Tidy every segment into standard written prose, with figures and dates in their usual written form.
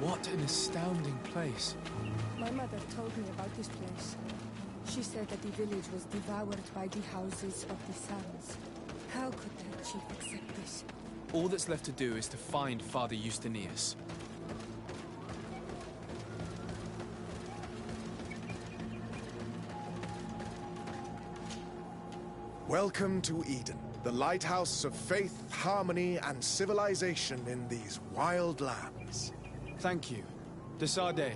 What an astounding place. My mother told me about this place. She said that the village was devoured by the houses of the Suns. How could their chief accept this? All that's left to do is to find Father Justinius. Welcome to Eden, the lighthouse of faith, harmony, and civilization in these wild lands. Thank you. Desade.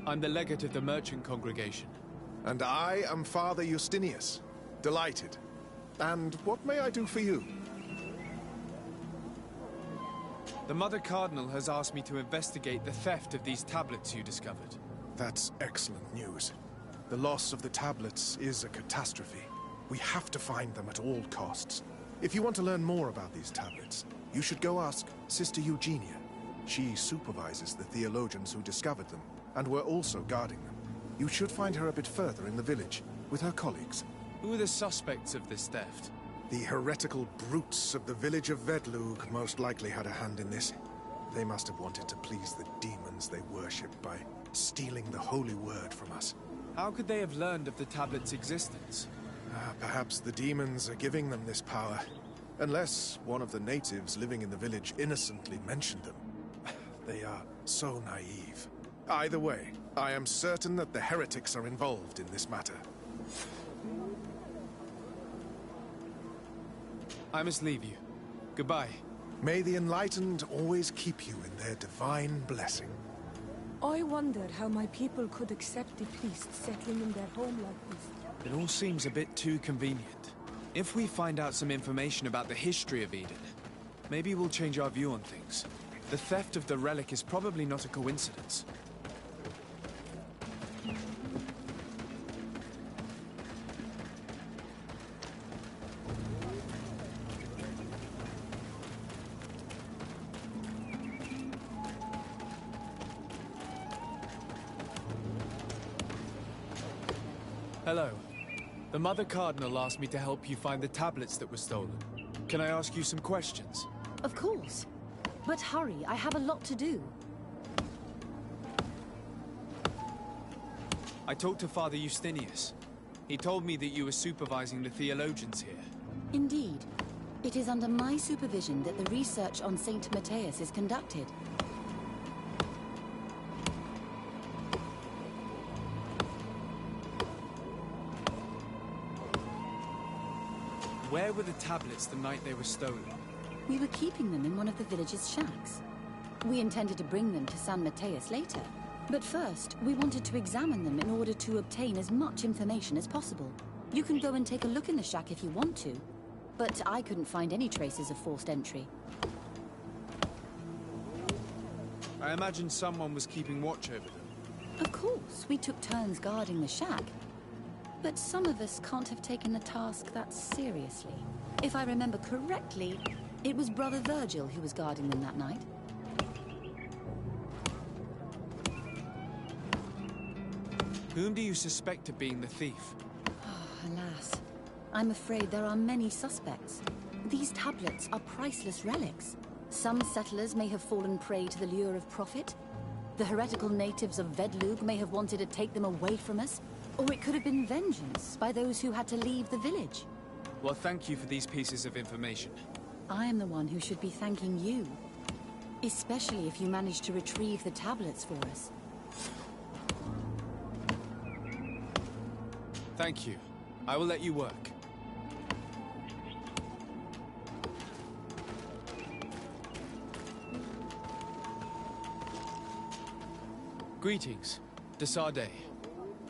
I'm the legate of the merchant congregation. And I am Father Justinius. Delighted. And what may I do for you? The Mother Cardinal has asked me to investigate the theft of these tablets you discovered. That's excellent news. The loss of the tablets is a catastrophe. We have to find them at all costs. If you want to learn more about these tablets, you should go ask Sister Eugenia. She supervises the theologians who discovered them, and were also guarding them. You should find her a bit further in the village, with her colleagues. Who are the suspects of this theft? The heretical brutes of the village of Vedlug most likely had a hand in this. They must have wanted to please the demons they worship by stealing the holy word from us. How could they have learned of the tablet's existence? Perhaps the demons are giving them this power. Unless one of the natives living in the village innocently mentioned them. They are so naive. Either way, I am certain that the heretics are involved in this matter. I must leave you. Goodbye. May the enlightened always keep you in their divine blessing. I wonder how my people could accept the priests settling in their home like this. It all seems a bit too convenient. If we find out some information about the history of Eden, maybe we'll change our view on things. The theft of the relic is probably not a coincidence. Hello. The Mother Cardinal asked me to help you find the tablets that were stolen. Can I ask you some questions? Of course. But hurry, I have a lot to do. I talked to Father Justinius. He told me that you were supervising the theologians here. Indeed. It is under my supervision that the research on Saint Matthias is conducted. Where were the tablets the night they were stolen? We were keeping them in one of the village's shacks. We intended to bring them to San Matthias later. But first, we wanted to examine them in order to obtain as much information as possible. You can go and take a look in the shack if you want to, but I couldn't find any traces of forced entry. I imagine someone was keeping watch over them. Of course, we took turns guarding the shack. But some of us can't have taken the task that seriously. If I remember correctly, it was Brother Virgil who was guarding them that night. Whom do you suspect of being the thief? Oh, alas. I'm afraid there are many suspects. These tablets are priceless relics. Some settlers may have fallen prey to the lure of profit. The heretical natives of Vedlug may have wanted to take them away from us. Or it could have been vengeance by those who had to leave the village. Well, thank you for these pieces of information. I am the one who should be thanking you. Especially if you manage to retrieve the tablets for us. Thank you. I will let you work. Greetings. Desade.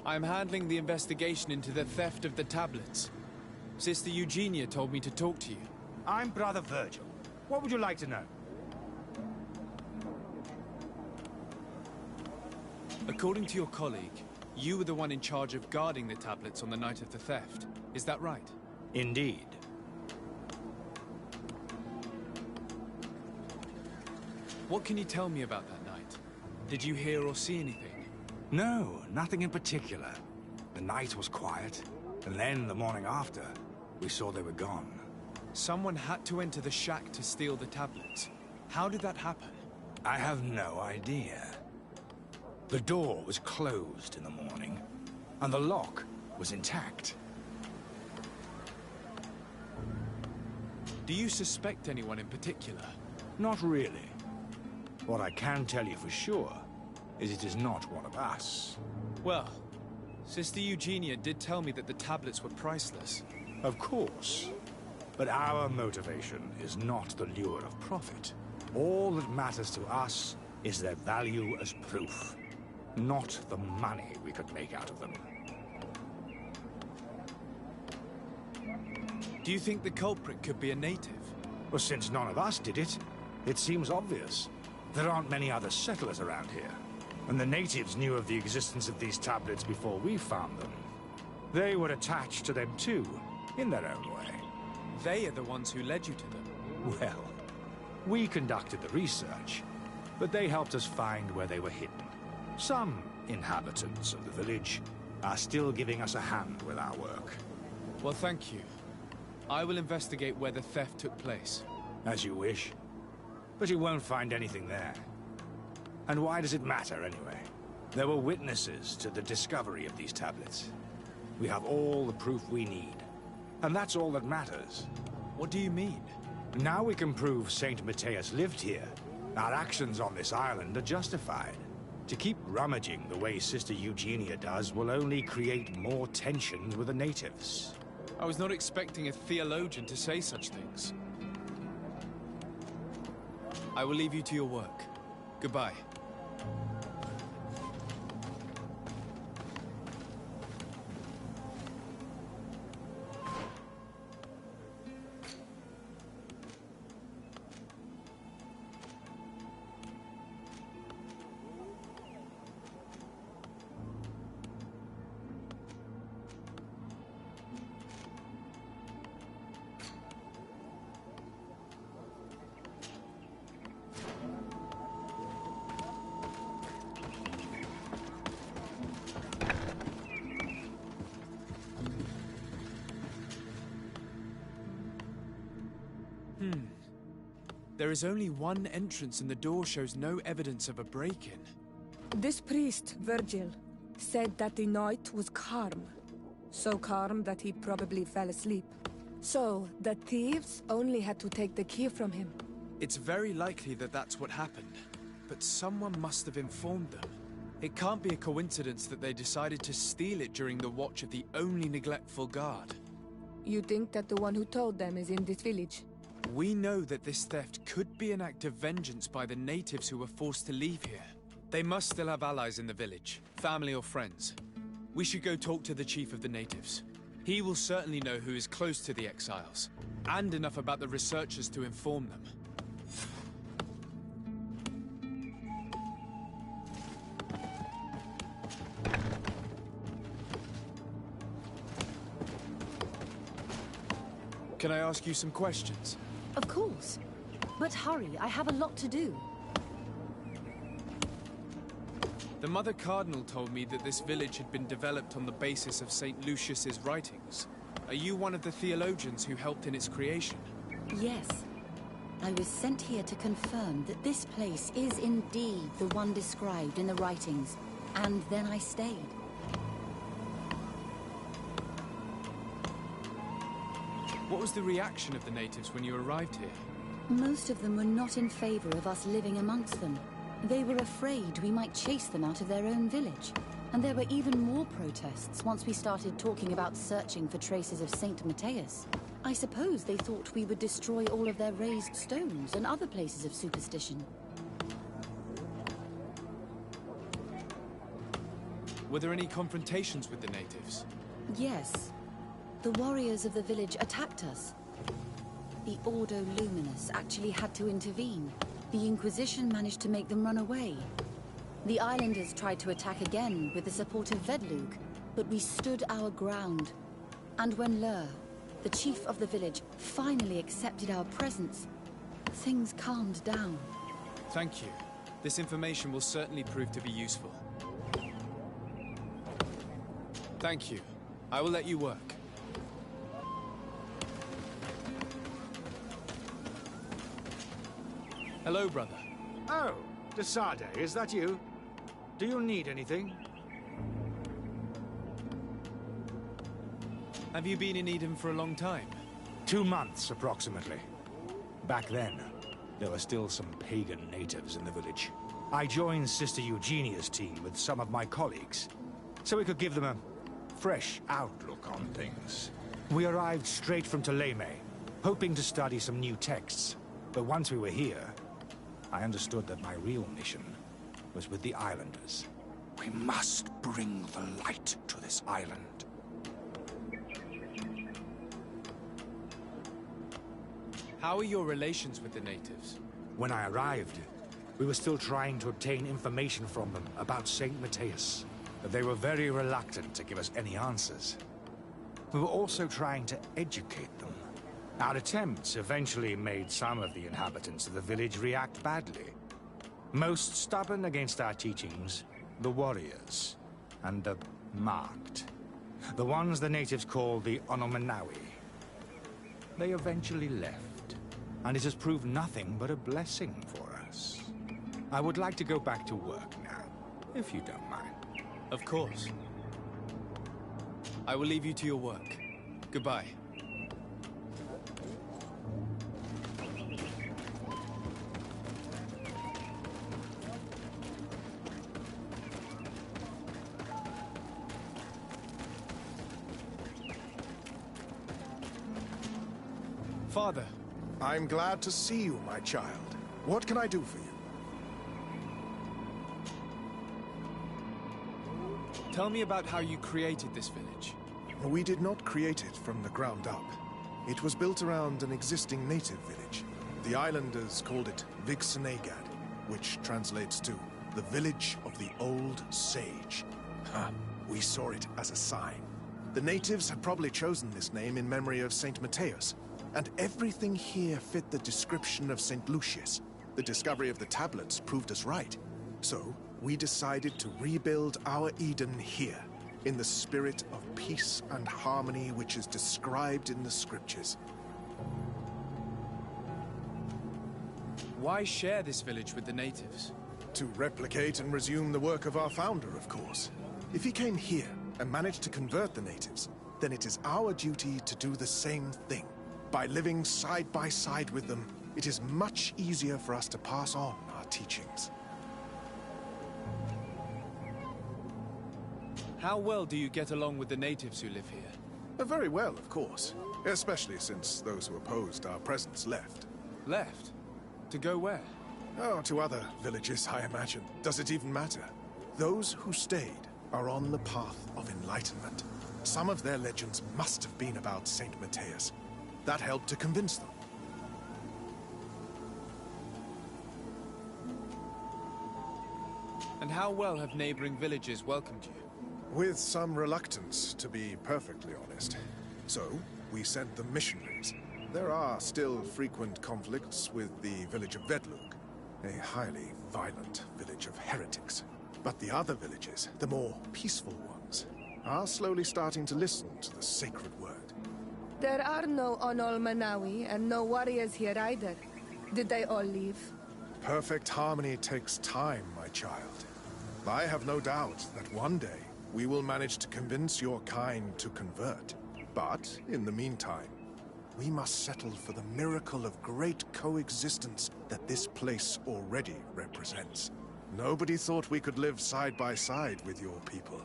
I am handling the investigation into the theft of the tablets. Sister Eugenia told me to talk to you. I'm Brother Virgil. What would you like to know? According to your colleague, you were the one in charge of guarding the tablets on the night of the theft. Is that right? Indeed. What can you tell me about that night? Did you hear or see anything? No, nothing in particular. The night was quiet, and then the morning after, we saw they were gone. Someone had to enter the shack to steal the tablets. How did that happen? I have no idea. The door was closed in the morning, and the lock was intact. Do you suspect anyone in particular? Not really. What I can tell you for sure is it is not one of us. Well, Sister Eugenia did tell me that the tablets were priceless. Of course. But our motivation is not the lure of profit. All that matters to us is their value as proof, not the money we could make out of them. Do you think the culprit could be a native? Well, since none of us did it, it seems obvious. There aren't many other settlers around here, and the natives knew of the existence of these tablets before we found them. They were attached to them too, in their own way. They are the ones who led you to them. Well, we conducted the research, but they helped us find where they were hidden. Some inhabitants of the village are still giving us a hand with our work. Well, thank you. I will investigate where the theft took place. As you wish. But you won't find anything there. And why does it matter, anyway? There were witnesses to the discovery of these tablets. We have all the proof we need. And that's all that matters. What do you mean? Now we can prove Saint Matthias lived here. Our actions on this island are justified. To keep rummaging the way Sister Eugenia does will only create more tension with the natives. I was not expecting a theologian to say such things. I will leave you to your work. Goodbye. There is only one entrance and the door shows no evidence of a break-in. This priest, Virgil, said that the night was calm. So calm that he probably fell asleep. So, the thieves only had to take the key from him. It's very likely that that's what happened. But someone must have informed them. It can't be a coincidence that they decided to steal it during the watch of the only neglectful guard. You think that the one who told them is in this village? We know that this theft could be an act of vengeance by the natives who were forced to leave here. They must still have allies in the village, family or friends. We should go talk to the chief of the natives. He will certainly know who is close to the exiles, and enough about the researchers to inform them. Can I ask you some questions? Of course. But hurry, I have a lot to do. The Mother Cardinal told me that this village had been developed on the basis of St. Lucius's writings. Are you one of the theologians who helped in its creation? Yes. I was sent here to confirm that this place is indeed the one described in the writings, and then I stayed. What was the reaction of the natives when you arrived here? Most of them were not in favor of us living amongst them. They were afraid we might chase them out of their own village. And there were even more protests once we started talking about searching for traces of Saint Matthias. I suppose they thought we would destroy all of their raised stones and other places of superstition. Were there any confrontations with the natives? Yes. The warriors of the village attacked us. The Ordo Luminous actually had to intervene. The Inquisition managed to make them run away. The islanders tried to attack again with the support of Vedlug, but we stood our ground. And when Lur, the chief of the village, finally accepted our presence, things calmed down. Thank you. This information will certainly prove to be useful. Thank you. I will let you work. Hello, brother. Oh, Desade, is that you? Do you need anything? Have you been in Eden for a long time? 2 months, approximately. Back then, there were still some pagan natives in the village. I joined Sister Eugenia's team with some of my colleagues, so we could give them a fresh outlook on things. We arrived straight from Ptolemy, hoping to study some new texts. But once we were here, I understood that my real mission was with the islanders. We must bring the light to this island. How are your relations with the natives? When I arrived, we were still trying to obtain information from them about Saint Matthias, but they were very reluctant to give us any answers. We were also trying to educate them. Our attempts eventually made some of the inhabitants of the village react badly. Most stubborn against our teachings, the warriors, and the marked. The ones the natives call the Onomanawi. They eventually left, and it has proved nothing but a blessing for us. I would like to go back to work now, if you don't mind. Of course. I will leave you to your work. Goodbye. Father. I'm glad to see you, my child. What can I do for you? Tell me about how you created this village. We did not create it from the ground up. It was built around an existing native village. The islanders called it Vixenagad, which translates to the Village of the Old Sage. We saw it as a sign. The natives had probably chosen this name in memory of Saint Matthias, and everything here fit the description of Saint Lucius. The discovery of the tablets proved us right. So, we decided to rebuild our Eden here, in the spirit of peace and harmony which is described in the scriptures. Why share this village with the natives? To replicate and resume the work of our founder, of course. If he came here and managed to convert the natives, then it is our duty to do the same thing. By living side by side with them, it is much easier for us to pass on our teachings. How well do you get along with the natives who live here? Very well, of course. Especially since those who opposed our presence left. Left? To go where? Oh, to other villages, I imagine. Does it even matter? Those who stayed are on the path of enlightenment. Some of their legends must have been about Saint Matthias. That helped to convince them. And how well have neighboring villages welcomed you? With some reluctance, to be perfectly honest. So, we sent them missionaries. There are still frequent conflicts with the village of Vedlug, a highly violent village of heretics. But the other villages, the more peaceful ones, are slowly starting to listen to the sacred word. There are no Onol Manawi and no warriors here either. Did they all leave? Perfect harmony takes time, my child. I have no doubt that one day we will manage to convince your kind to convert. But, in the meantime, We must settle for the miracle of great coexistence that this place already represents. Nobody thought we could live side by side with your people.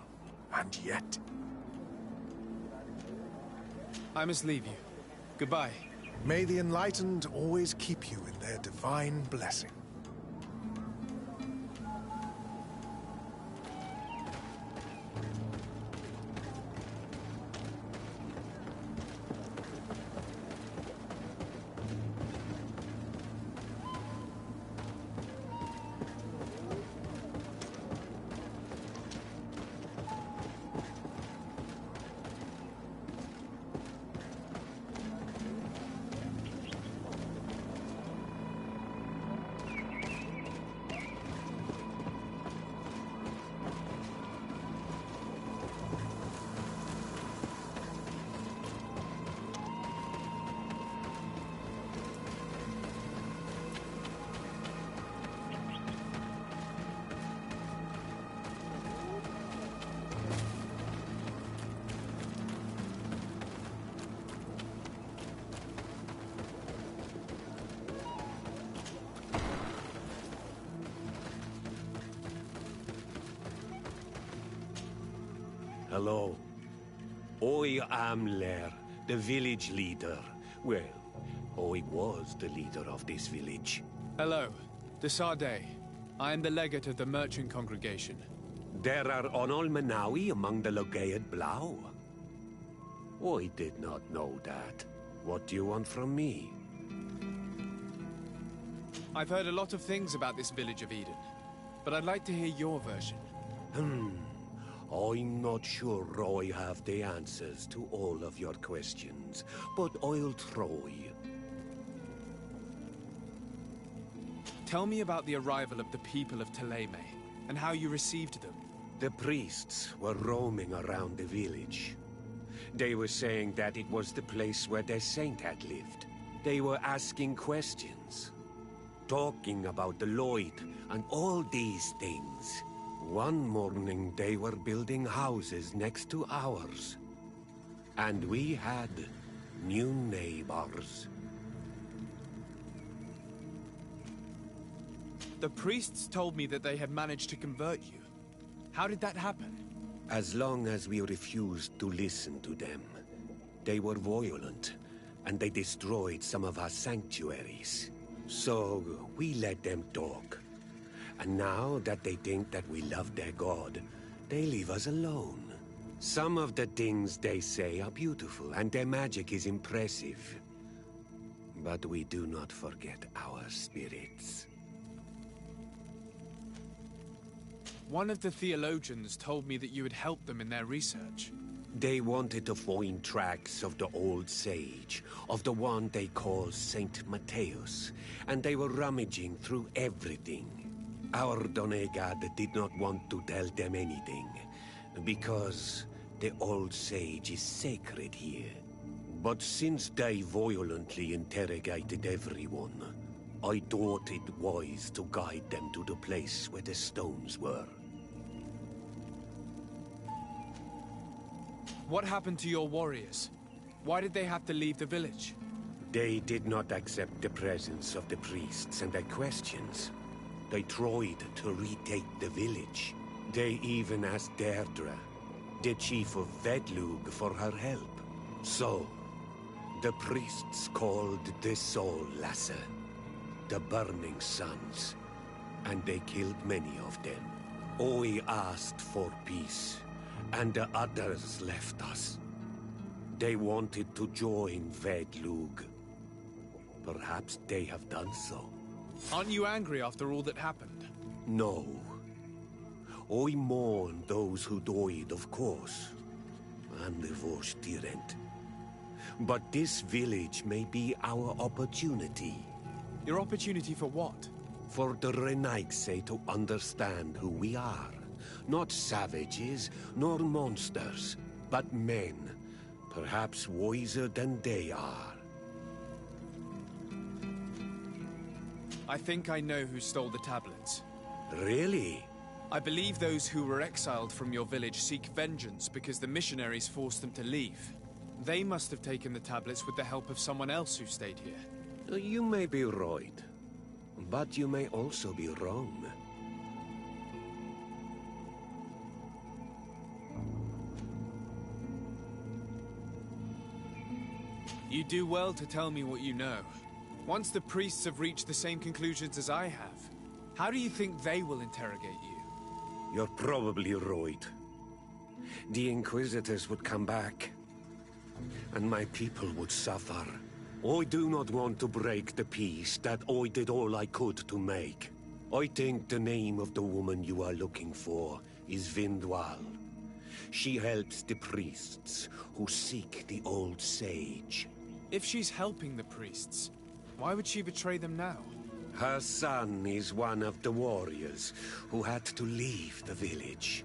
And yet... I must leave you. Goodbye. May the Enlightened always keep you in their divine blessing. Hello. I am Lair, the village leader. Well, I was the leader of this village. Hello. Desarde. I am the legate of the merchant congregation. There are Onol Manawi among the Logead Blau. I did not know that. What do you want from me? I've heard a lot of things about this village of Eden, but I'd like to hear your version. I'm not sure I have the answers to all of your questions, but I'll try. Tell me about the arrival of the people of Thélème, and how you received them. The priests were roaming around the village. They were saying that it was the place where their saint had lived. They were asking questions, talking about the Lloyd and all these things. One morning they were building houses next to ours. And we had new neighbors. The priests told me that they had managed to convert you. How did that happen? As long as we refused to listen to them, they were violent, and they destroyed some of our sanctuaries. So we let them talk. And now that they think that we love their god, they leave us alone. Some of the things they say are beautiful, and their magic is impressive. But we do not forget our spirits. One of the theologians told me that you had helped them in their research. They wanted to find tracks of the old sage, of the one they call Saint Matthäus, and they were rummaging through everything. Our Donegad did not want to tell them anything, because the old sage is sacred here. But since they violently interrogated everyone, I thought it wise to guide them to the place where the stones were. What happened to your warriors? Why did they have to leave the village? They did not accept the presence of the priests and their questions. They tried to retake the village. They even asked Deirdre, the chief of Vedlug, for her help. So, the priests called the Soul Lasser, the Burning Suns, and they killed many of them. I asked for peace, and the others left us. They wanted to join Vedlug. Perhaps they have done so. Aren't you angry after all that happened? No. I mourn those who died, of course. And the Vos didn't. But this village may be our opportunity. Your opportunity for what? For the Renaigse to understand who we are. Not savages, nor monsters, but men. Perhaps wiser than they are. I think I know who stole the tablets. Really? I believe those who were exiled from your village seek vengeance because the missionaries forced them to leave. They must have taken the tablets with the help of someone else who stayed here. You may be right, but you may also be wrong. You do well to tell me what you know. Once the priests have reached the same conclusions as I have, how do you think they will interrogate you? You're probably right. The Inquisitors would come back, and my people would suffer. I do not want to break the peace that I did all I could to make. I think the name of the woman you are looking for is Vindwal. She helps the priests who seek the old sage. If she's helping the priests, why would she betray them now? Her son is one of the warriors who had to leave the village.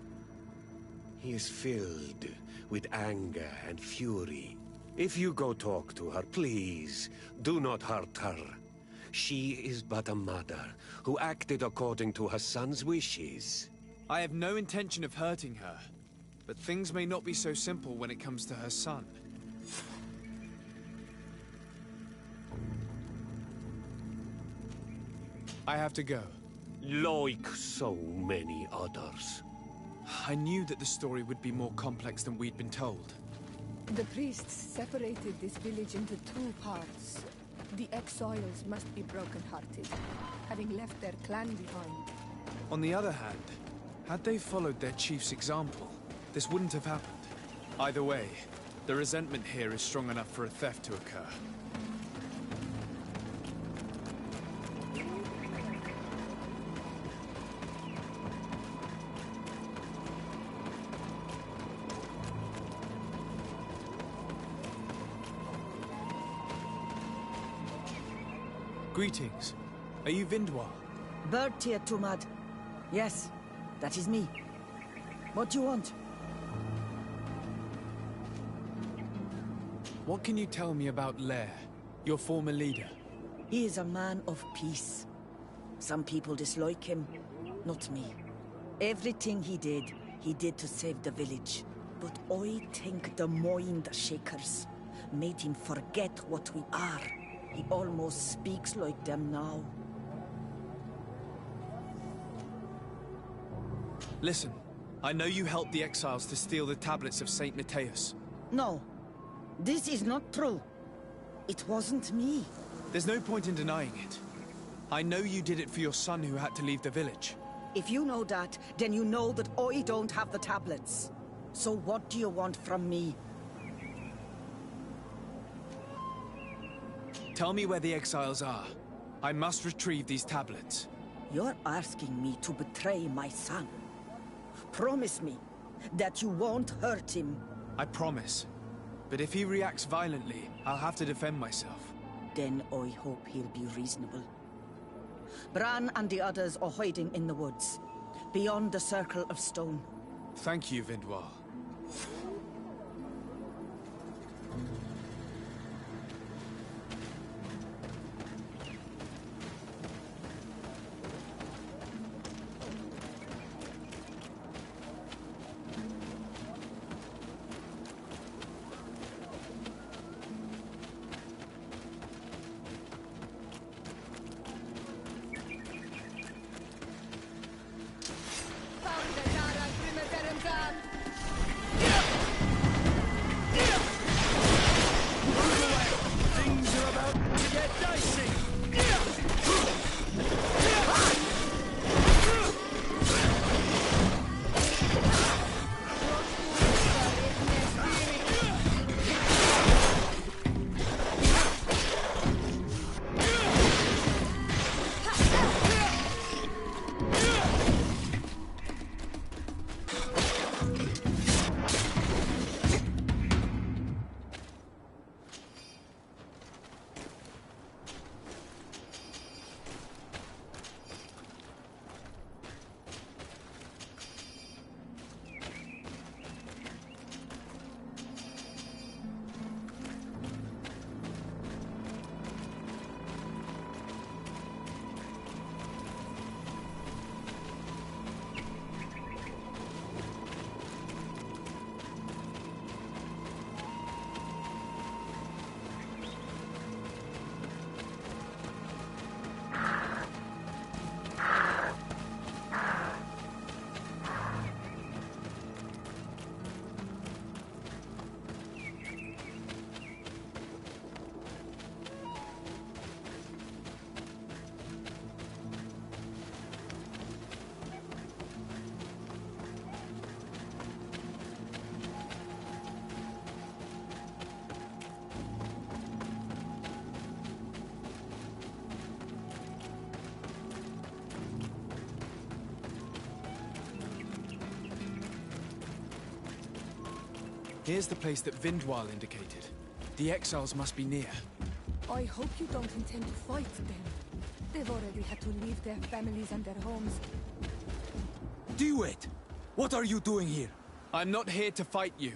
He is filled with anger and fury. If you go talk to her, please, do not hurt her. She is but a mother who acted according to her son's wishes. I have no intention of hurting her, but things may not be so simple when it comes to her son. I have to go. Like so many others. I knew that the story would be more complex than we'd been told. The priests separated this village into two parts. The exiles must be broken-hearted, having left their clan behind. On the other hand, had they followed their chief's example, this wouldn't have happened. Either way, the resentment here is strong enough for a theft to occur. Greetings. Are you Vindwal? Bertia Tumad. Yes, that is me. What do you want? What can you tell me about Lair, your former leader? He is a man of peace. Some people dislike him, not me. Everything he did to save the village. But I think the Mind Shakers made him forget what we are. He almost speaks like them now. Listen, I know you helped the exiles to steal the tablets of Saint Matthias. No, this is not true. It wasn't me. There's no point in denying it. I know you did it for your son who had to leave the village. If you know that, then you know that I don't have the tablets. So what do you want from me? Tell me where the exiles are. I must retrieve these tablets. You're asking me to betray my son. Promise me that you won't hurt him. I promise. But if he reacts violently, I'll have to defend myself. Then I hope he'll be reasonable. Bran and the others are hiding in the woods, beyond the Circle of Stone. Thank you, Vindwal. Here's the place that Vindwal indicated. The exiles must be near. I hope you don't intend to fight them. They've already had to leave their families and their homes. Do it! What are you doing here? I'm not here to fight you,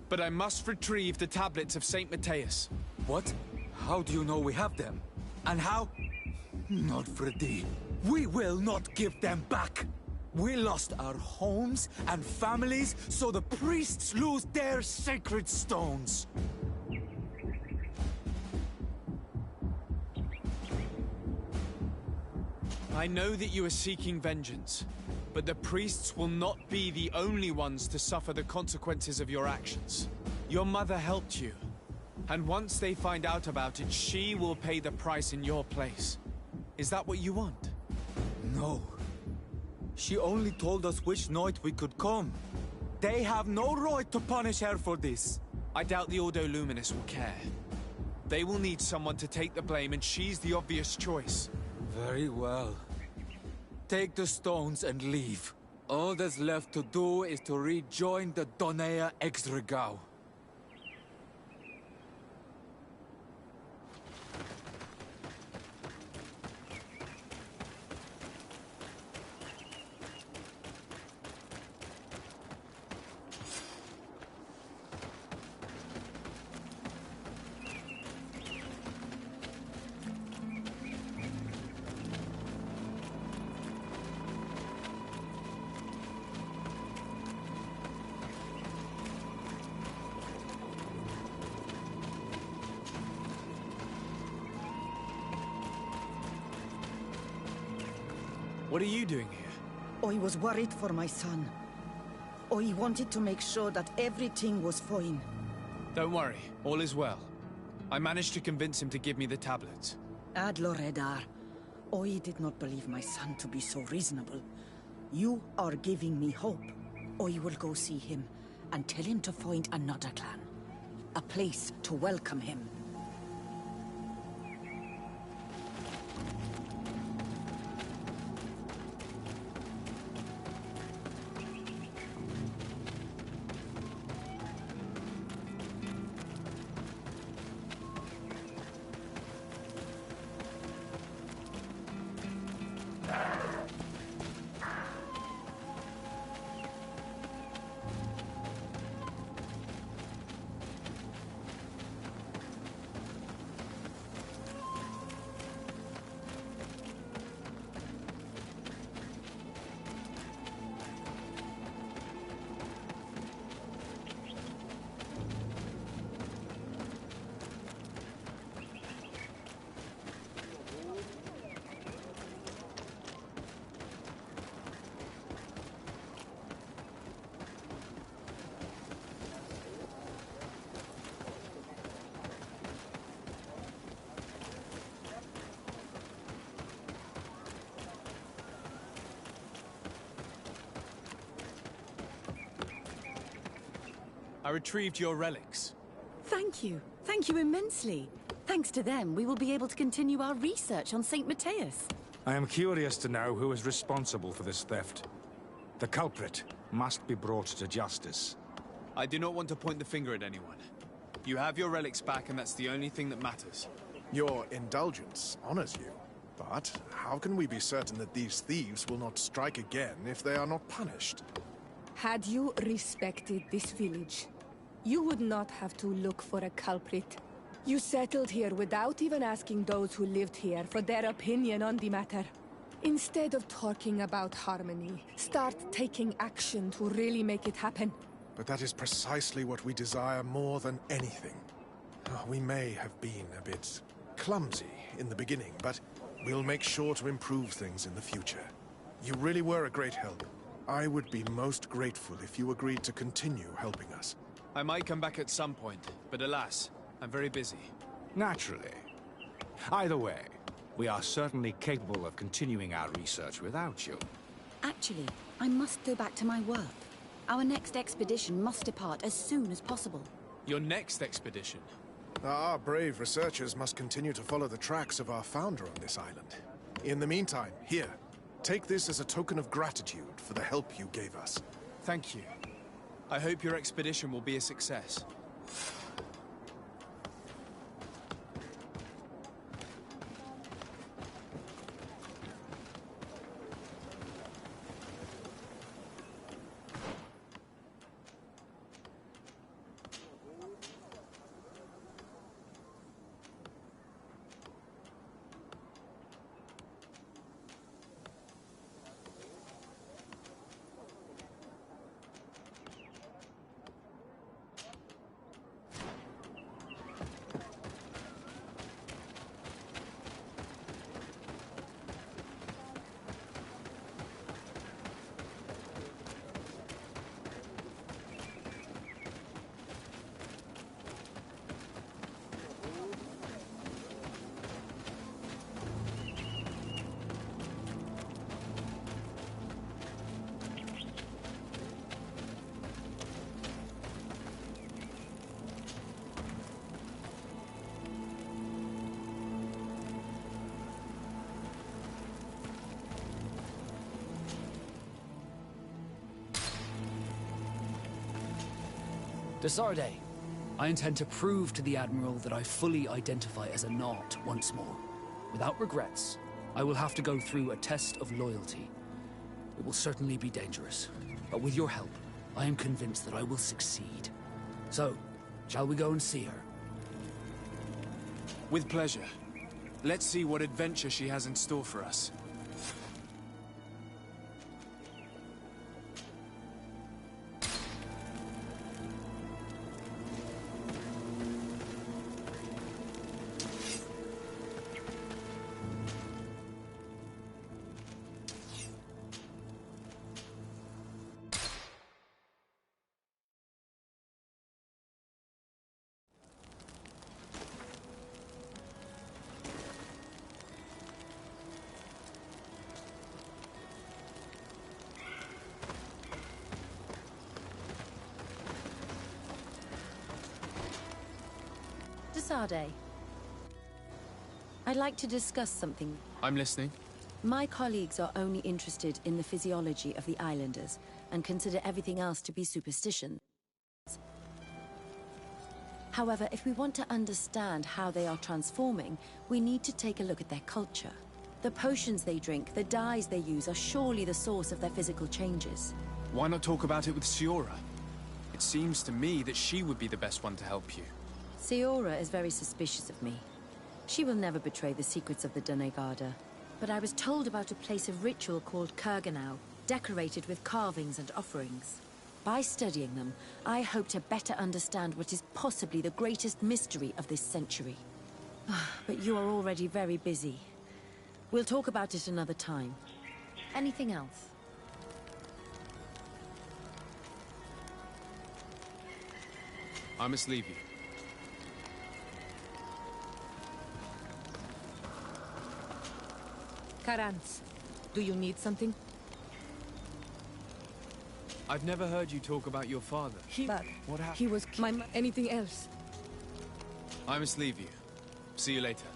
but I must retrieve the tablets of Saint Matthias. What? How do you know we have them? And how? Not Freddy. We will not give them back! We lost our homes and families, so the priests lose their sacred stones. I know that you are seeking vengeance, but the priests will not be the only ones to suffer the consequences of your actions. Your mother helped you, and once they find out about it, she will pay the price in your place. Is that what you want? No. She only told us which night we could come. They have no right to punish her for this. I doubt the Ordo Luminous will care. They will need someone to take the blame, and she's the obvious choice. Very well. Take the stones and leave. All that's left to do is to rejoin the Donea Exregao. What are you doing here? I was worried for my son. I wanted to make sure that everything was fine. Don't worry, all is well. I managed to convince him to give me the tablets. Ad Loredar, I did not believe my son to be so reasonable. You are giving me hope. I will go see him and tell him to find another clan. A place to welcome him. I retrieved your relics. Thank you. Thank you immensely. Thanks to them, we will be able to continue our research on Saint Matthias. I am curious to know who is responsible for this theft. The culprit must be brought to justice. I do not want to point the finger at anyone. You have your relics back, and that's the only thing that matters. Your indulgence honors you. But how can we be certain that these thieves will not strike again if they are not punished? Had you respected this village, you would not have to look for a culprit. You settled here without even asking those who lived here for their opinion on the matter. Instead of talking about harmony, start taking action to really make it happen. But that is precisely what we desire more than anything. We may have been a bit clumsy in the beginning, but we'll make sure to improve things in the future. You really were a great help. I would be most grateful if you agreed to continue helping us. I might come back at some point, but alas, I'm very busy. Naturally. Either way, we are certainly capable of continuing our research without you. Actually, I must go back to my work. Our next expedition must depart as soon as possible. Your next expedition? Our brave researchers must continue to follow the tracks of our founder on this island. In the meantime, here, take this as a token of gratitude for the help you gave us. Thank you. I hope your expedition will be a success. Desarde, I intend to prove to the Admiral that I fully identify as a Naut once more. Without regrets, I will have to go through a test of loyalty. It will certainly be dangerous, but with your help, I am convinced that I will succeed. So, shall we go and see her? With pleasure. Let's see what adventure she has in store for us. Desarde, I'd like to discuss something. I'm listening. My colleagues are only interested in the physiology of the islanders and consider everything else to be superstition. However, if we want to understand how they are transforming, we need to take a look at their culture. The potions they drink, the dyes they use are surely the source of their physical changes. Why not talk about it with Siora? It seems to me that she would be the best one to help you. Siora is very suspicious of me. She will never betray the secrets of the Doneigada. But I was told about a place of ritual called Kurganau, decorated with carvings and offerings. By studying them, I hope to better understand what is possibly the greatest mystery of this century. But you are already very busy. We'll talk about it another time. Anything else? I must leave you. Karans, do you need something? I've never heard you talk about your father. But What happened? he was anything else? I must leave you. See you later.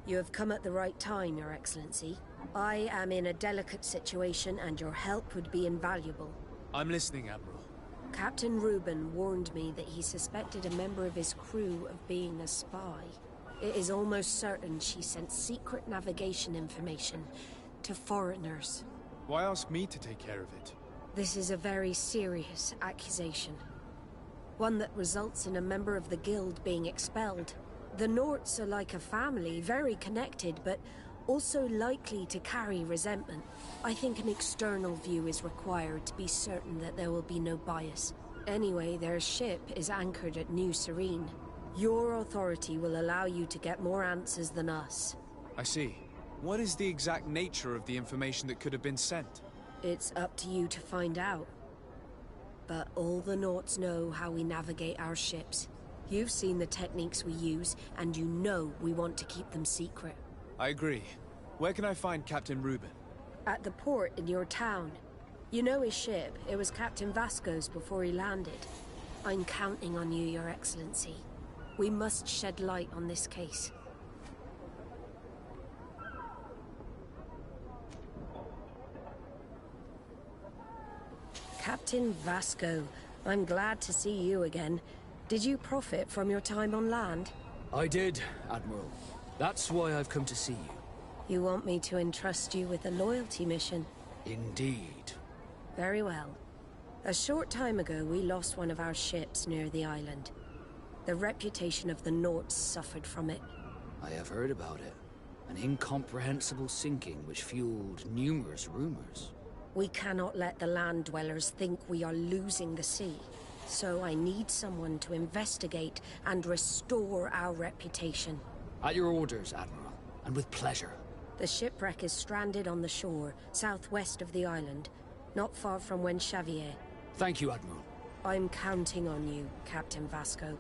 You have come at the right time, Your Excellency. I am in a delicate situation and your help would be invaluable. I'm listening, Admiral. Captain Reuben warned me that he suspected a member of his crew of being a spy. It is almost certain she sent secret navigation information to foreigners. Why ask me to take care of it? This is a very serious accusation. One that results in a member of the guild being expelled. The Norts are like a family, very connected, but also likely to carry resentment. I think an external view is required to be certain that there will be no bias. Anyway, their ship is anchored at New Serene. Your authority will allow you to get more answers than us. I see. What is the exact nature of the information that could have been sent? It's up to you to find out. But all the Norts know how we navigate our ships. You've seen the techniques we use, and you know we want to keep them secret. I agree. Where can I find Captain Reuben? At the port in your town. You know his ship. It was Captain Vasco's before he landed. I'm counting on you, Your Excellency. We must shed light on this case. Captain Vasco, I'm glad to see you again. Did you profit from your time on land? I did, Admiral. That's why I've come to see you. You want me to entrust you with a loyalty mission? Indeed. Very well. A short time ago, we lost one of our ships near the island. The reputation of the Norts suffered from it. I have heard about it. An incomprehensible sinking which fueled numerous rumors. We cannot let the land dwellers think we are losing the sea. So I need someone to investigate and restore our reputation. At your orders, Admiral, and with pleasure. The shipwreck is stranded on the shore, southwest of the island, not far from Wen Xavier. Thank you, Admiral. I'm counting on you, Captain Vasco.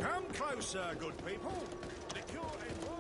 Come closer, good people. Liqueur and wine.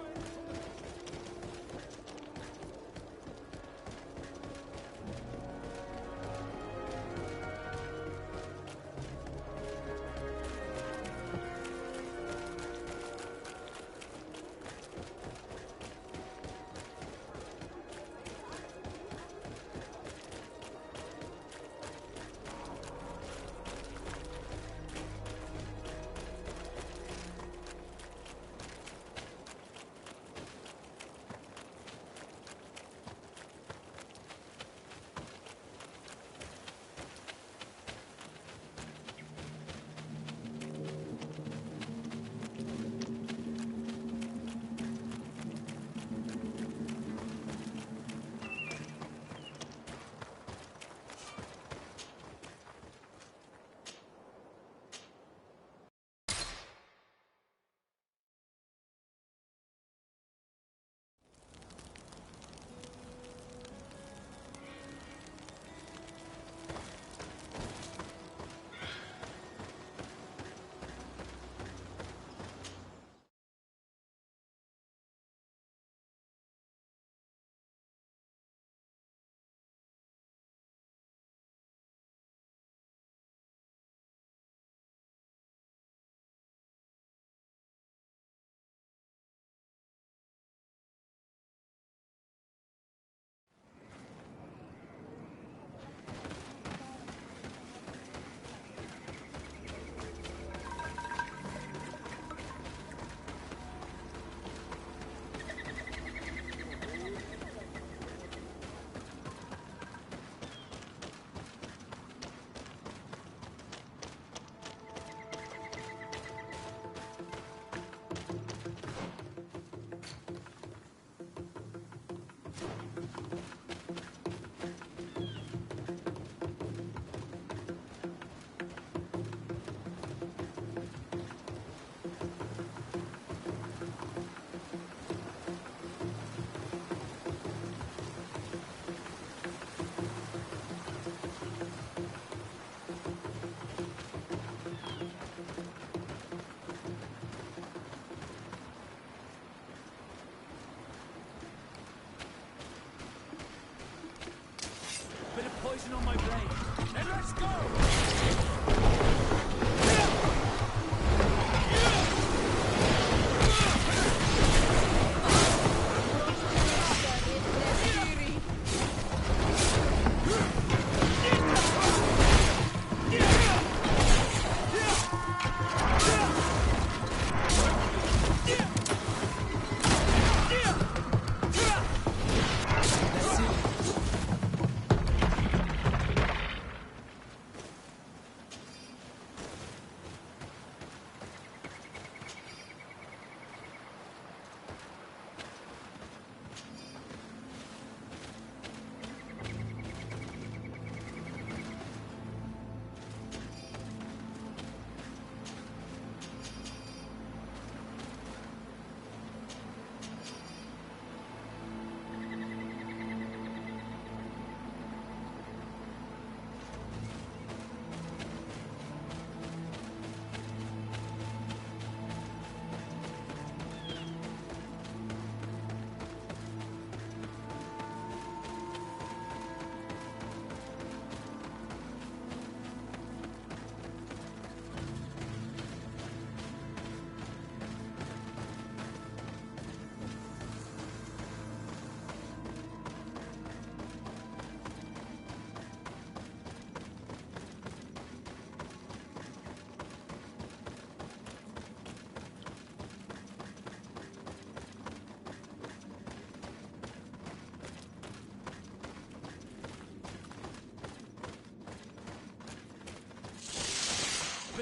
Poison on my blade. Then let's go!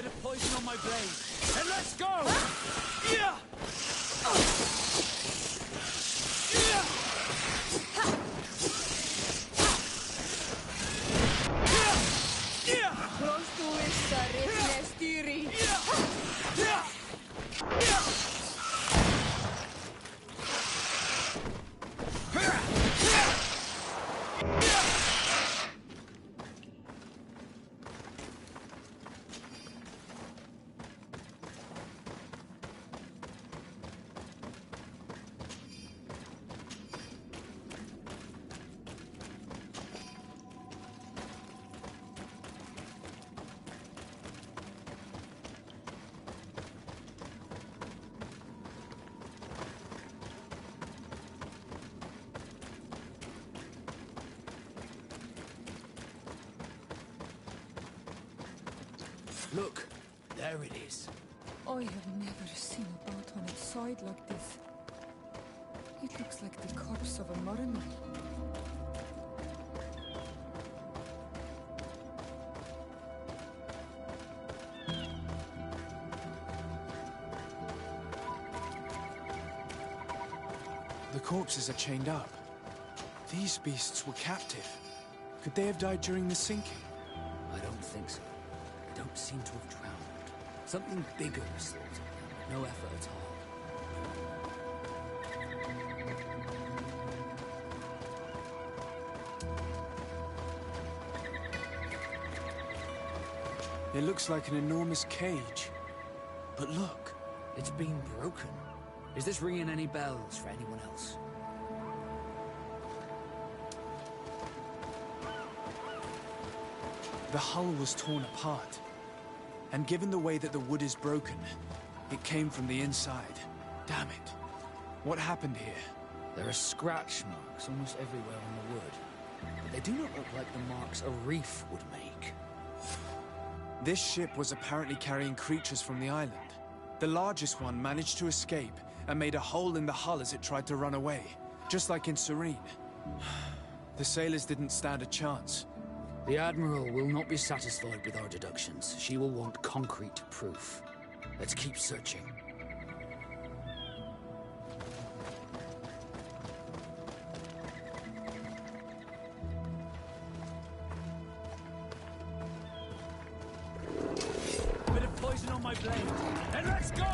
Bit of poison on my blade. And let's go! Yeah! Look, there it is. I have never seen a boat on its side like this. It looks like the corpse of a mariner. The corpses are chained up. These beasts were captive. Could they have died during the sinking? I don't think so. They don't seem to have drowned. Something bigger was thought of. No effort at all. It looks like an enormous cage. But look. It's been broken. Is this ringing any bells for anyone else? The hull was torn apart. And given the way that the wood is broken, it came from the inside. Damn it. What happened here? There are scratch marks almost everywhere on the wood. But they do not look like the marks a reef would make. This ship was apparently carrying creatures from the island. The largest one managed to escape and made a hole in the hull as it tried to run away, just like in Serene. The sailors didn't stand a chance. The Admiral will not be satisfied with our deductions. She will want concrete proof. Let's keep searching. Bit of poison on my blade. And let's go!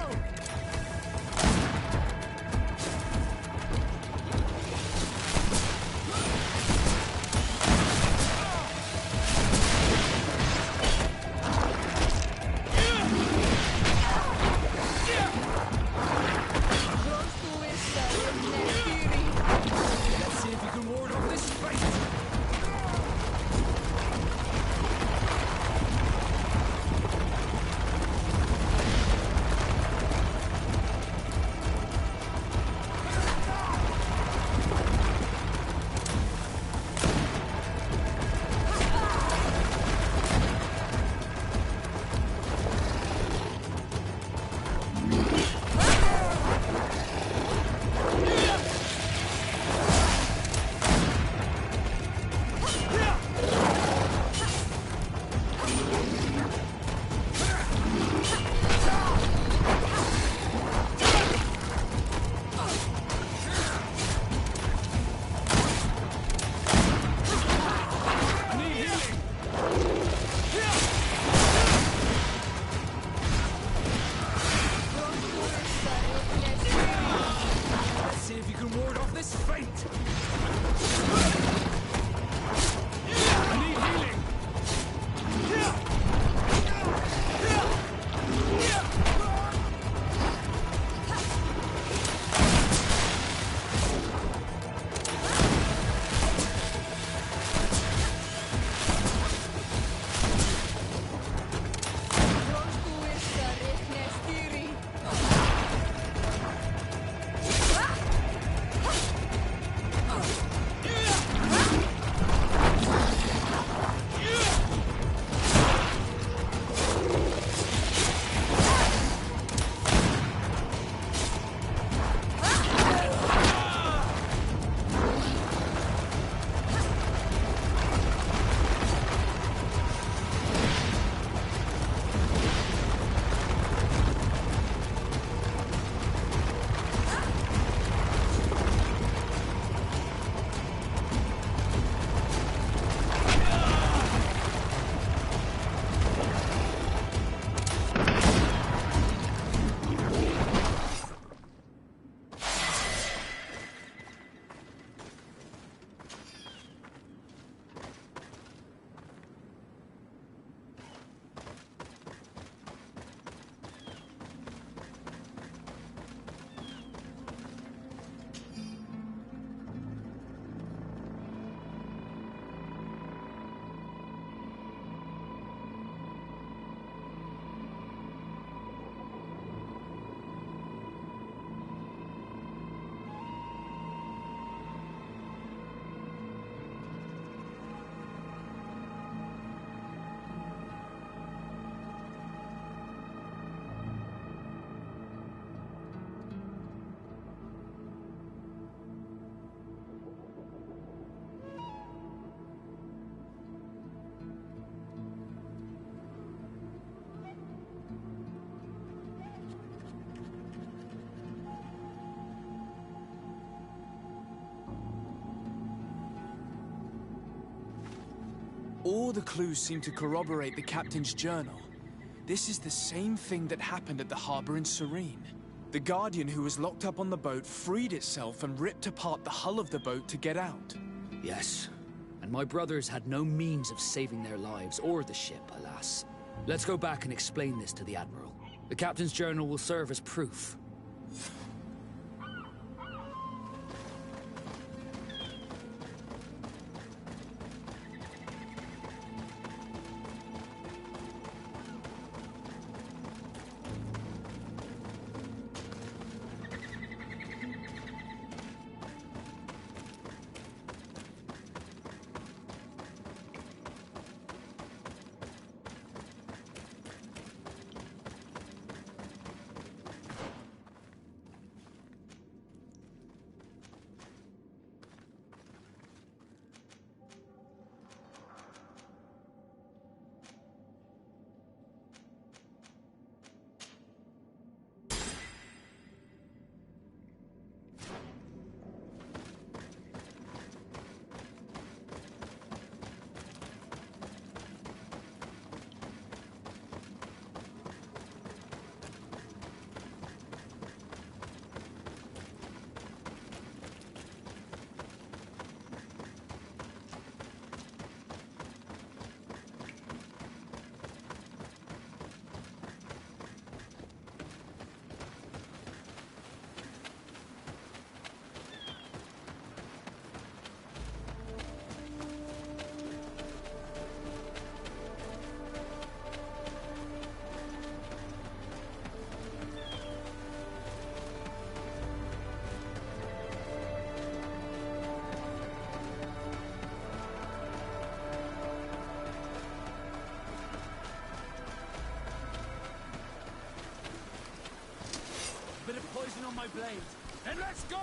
All the clues seem to corroborate the captain's journal. This is the same thing that happened at the harbor in Serene. The Guardian who was locked up on the boat freed itself and ripped apart the hull of the boat to get out. Yes, and my brothers had no means of saving their lives or the ship, alas. Let's go back and explain this to the Admiral. The captain's journal will serve as proof. Bit of poison on my blade. And let's go!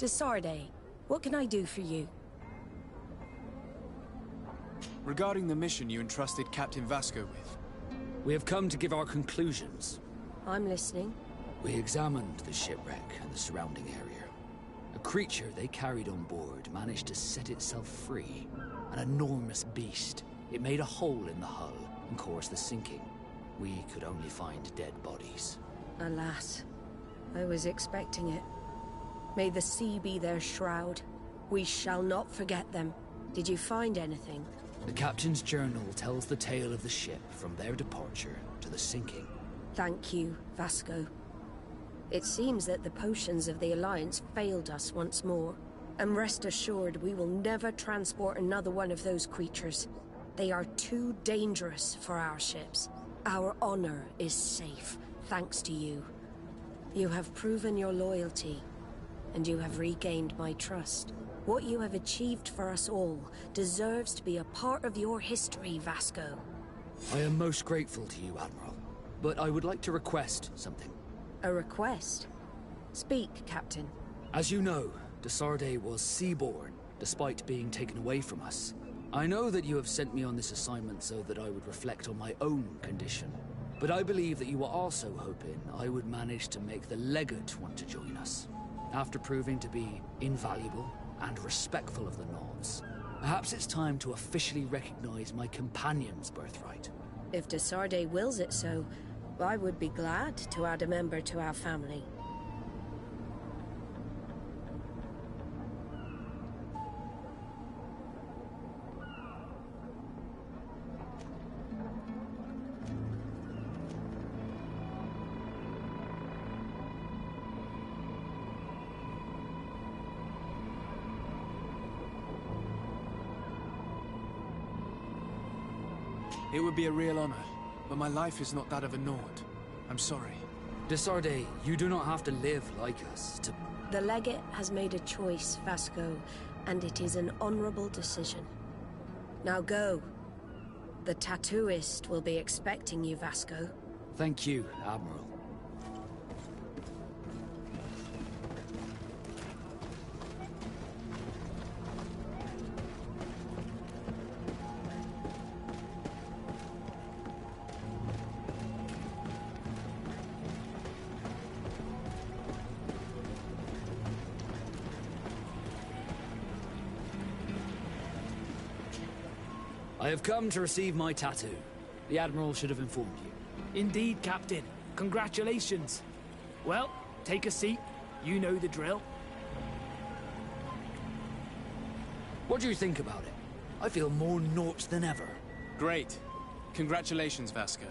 Desarde, what can I do for you? Regarding the mission you entrusted Captain Vasco with. We have come to give our conclusions. I'm listening. We examined the shipwreck and the surrounding area. A creature they carried on board managed to set itself free. An enormous beast. It made a hole in the hull and caused the sinking. We could only find dead bodies. Alas, I was expecting it. May the sea be their shroud. We shall not forget them. Did you find anything? The captain's journal tells the tale of the ship from their departure to the sinking. Thank you, Vasco. It seems that the potions of the Alliance failed us once more. And rest assured, we will never transport another one of those creatures. They are too dangerous for our ships. Our honor is safe, thanks to you. You have proven your loyalty, and you have regained my trust. What you have achieved for us all deserves to be a part of your history, Vasco. I am most grateful to you, Admiral. But I would like to request something. A request? Speak, Captain. As you know, de Sardet was seaborn, despite being taken away from us. I know that you have sent me on this assignment so that I would reflect on my own condition. But I believe that you were also hoping I would manage to make the Legate want to join us. After proving to be invaluable and respectful of the Nords, perhaps it's time to officially recognize my companion's birthright. If de Sardet wills it so, I would be glad to add a member to our family. It would be a real honor, but my life is not that of a Nord. I'm sorry. De Sardet, you do not have to live like us to... The Legate has made a choice, Vasco, and it is an honorable decision. Now go. The tattooist will be expecting you, Vasco. Thank you, Admiral. I have come to receive my tattoo. The Admiral should have informed you. Indeed, Captain. Congratulations. Well, take a seat. You know the drill. What do you think about it? I feel more Nort than ever. Great. Congratulations, Vasco.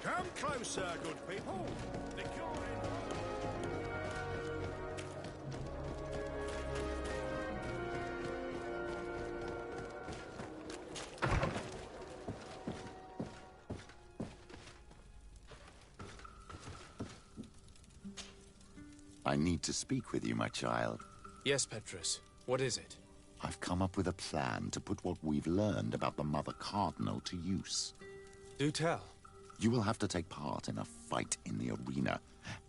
Come closer, good people. The cure I need to speak with you, my child. Yes, Petrus. What is it? I've come up with a plan to put what we've learned about the Mother Cardinal to use. Do tell. You will have to take part in a fight in the arena,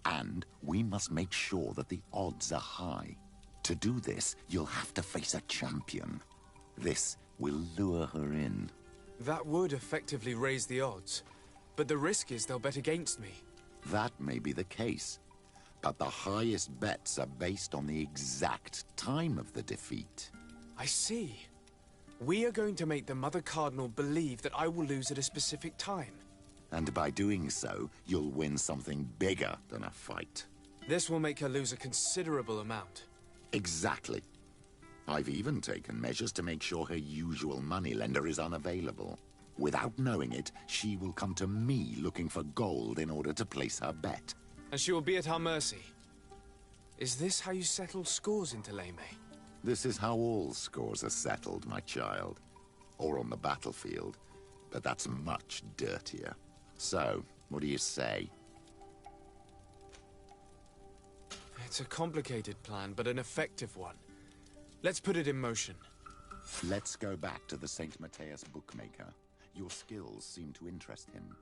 and we must make sure that the odds are high. To do this, you'll have to face a champion. This will lure her in. That would effectively raise the odds, but the risk is they'll bet against me. That may be the case, but the highest bets are based on the exact time of the defeat. I see. We are going to make the Mother Cardinal believe that I will lose at a specific time. And by doing so, you'll win something bigger than a fight. This will make her lose a considerable amount. Exactly. I've even taken measures to make sure her usual moneylender is unavailable. Without knowing it, she will come to me looking for gold in order to place her bet. And she will be at our mercy. Is this how you settle scores in Thélème? This is how all scores are settled, my child. Or on the battlefield. But that's much dirtier. So, what do you say? It's a complicated plan, but an effective one. Let's put it in motion. Let's go back to the St. Matthias bookmaker. Your skills seem to interest him.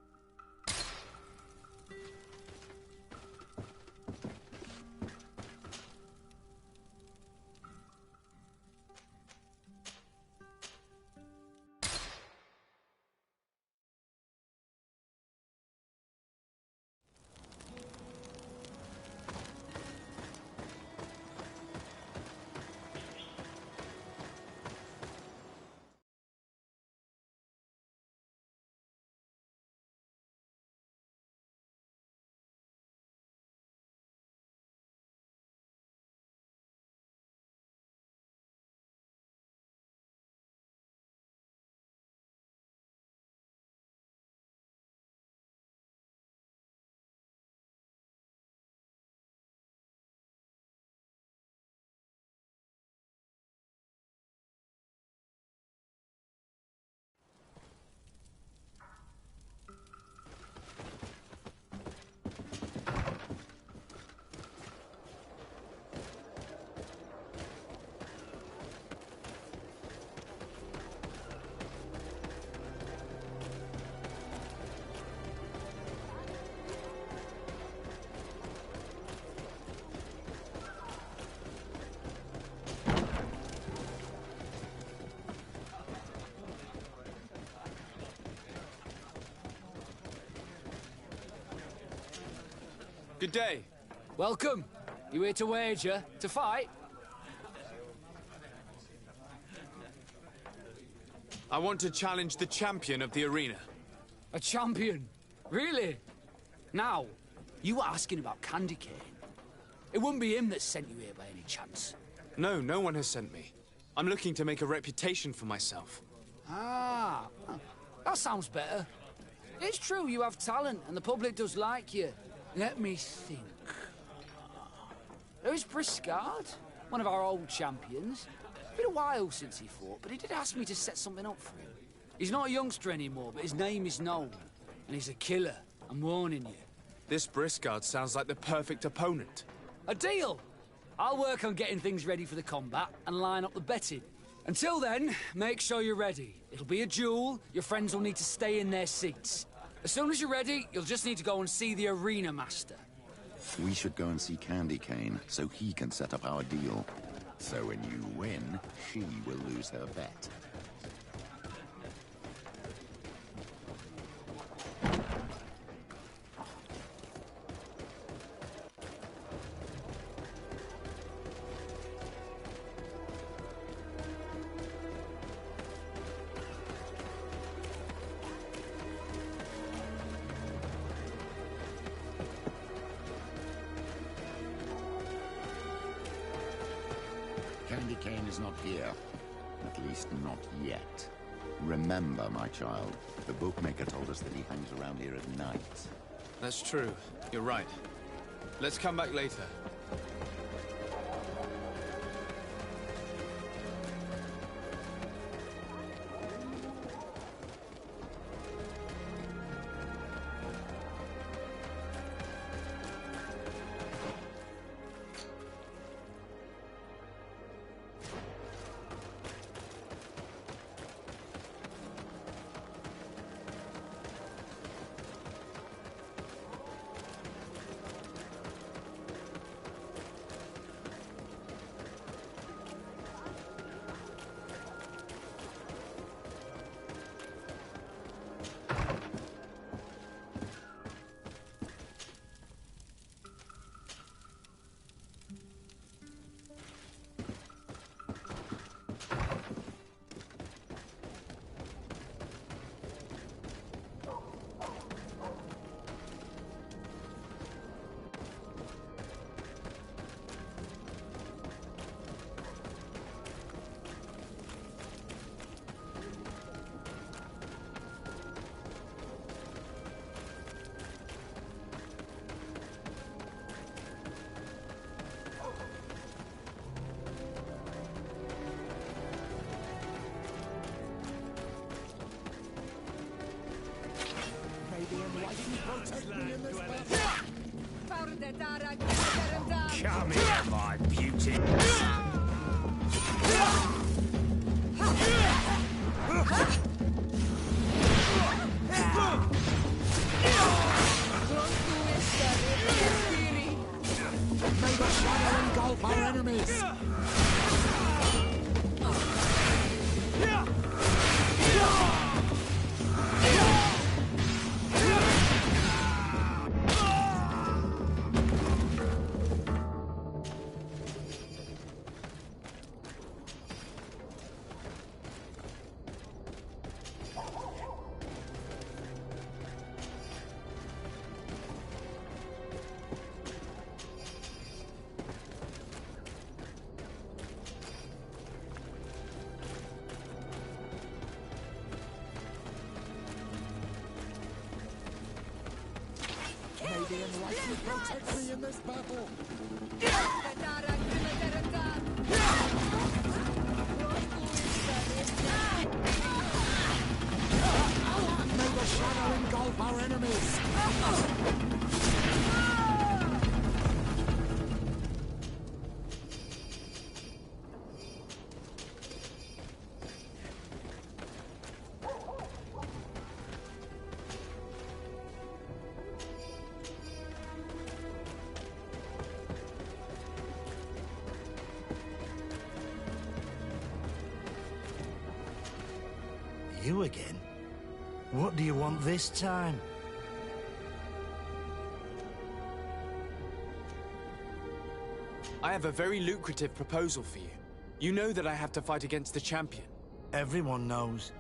Good day. Welcome. You here to wager? To fight? I want to challenge the champion of the arena. A champion? Really? Now, you were asking about Candy Cane. It wouldn't be him that sent you here by any chance. No, no one has sent me. I'm looking to make a reputation for myself. Ah, that sounds better. It's true you have talent and the public does like you. Let me think. There's Briscard, one of our old champions. Been a while since he fought, but he did ask me to set something up for him. He's not a youngster anymore, but his name is known. And he's a killer, I'm warning you. This Briscard sounds like the perfect opponent. A deal! I'll work on getting things ready for the combat and line up the betting. Until then, make sure you're ready. It'll be a duel, your friends will need to stay in their seats. As soon as you're ready, you'll just need to go and see the arena master. We should go and see Candy Cane, so he can set up our deal. So when you win, she will lose her bet. Candy Cane is not here. At least not yet. Remember, my child, the bookmaker told us that he hangs around here at night. That's true. You're right. Let's come back later. Come here, my beauty. May the shadow engulf our enemies! May the enlightenment protect me in this battle! May the shadow engulf our enemies! You again? What do you want this time? I have a very lucrative proposal for you. You know that I have to fight against the champion. Everyone knows.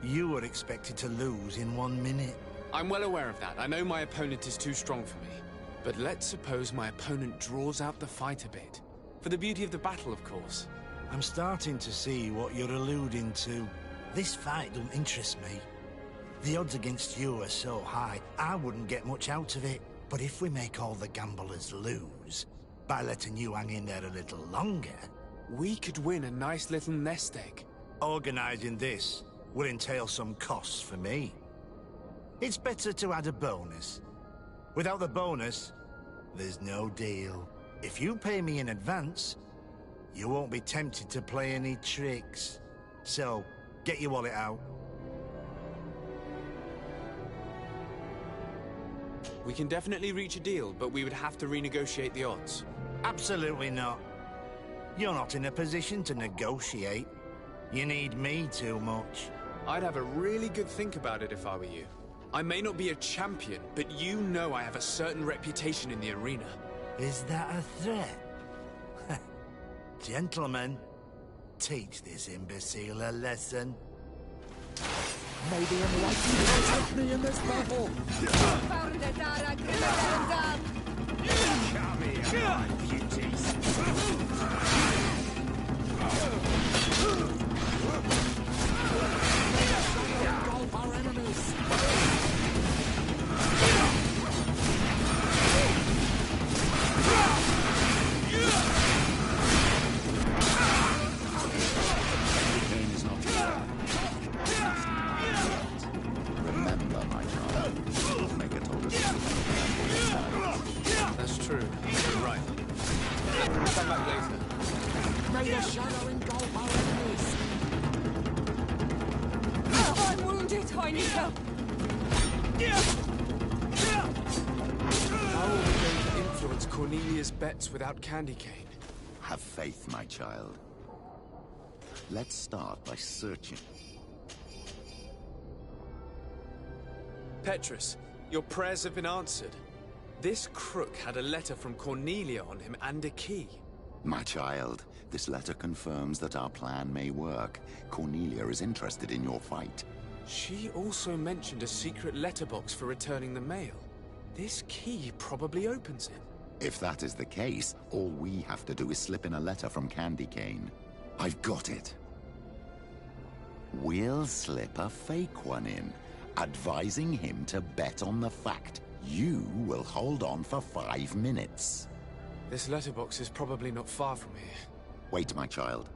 You were expected to lose in 1 minute. I'm well aware of that. I know my opponent is too strong for me. But let's suppose my opponent draws out the fight a bit. For the beauty of the battle, of course. I'm starting to see what you're alluding to. This fight don't interest me. The odds against you are so high, I wouldn't get much out of it. But if we make all the gamblers lose, by letting you hang in there a little longer... We could win a nice little nest egg. Organising this will entail some costs for me. It's better to add a bonus. Without the bonus, there's no deal. If you pay me in advance, you won't be tempted to play any tricks. So, get your wallet out. We can definitely reach a deal, but we would have to renegotiate the odds. Absolutely not. You're not in a position to negotiate. You need me too much. I'd have a really good think about it if I were you. I may not be a champion, but you know I have a certain reputation in the arena. Is that a threat? Gentlemen, teach this imbecile a lesson. May the enlightenment protect me in this battle! Come here, my beauties. Engulf our enemies! Remember, my child, make a total. That's true. You're right. We'll come back later. May the shadow engulf our enemies! I'm wounded, I need help. How are we going to influence Cornelia's bets without candy cane? Have faith, my child. Let's start by searching. Petrus, your prayers have been answered. This crook had a letter from Cornelia on him and a key. My child, this letter confirms that our plan may work. Cornelia is interested in your fight. She also mentioned a secret letterbox for returning the mail. This key probably opens it. If that is the case, all we have to do is slip in a letter from Candy Cane. I've got it. We'll slip a fake one in, advising him to bet on the fact you will hold on for 5 minutes. This letterbox is probably not far from here. Wait, my child.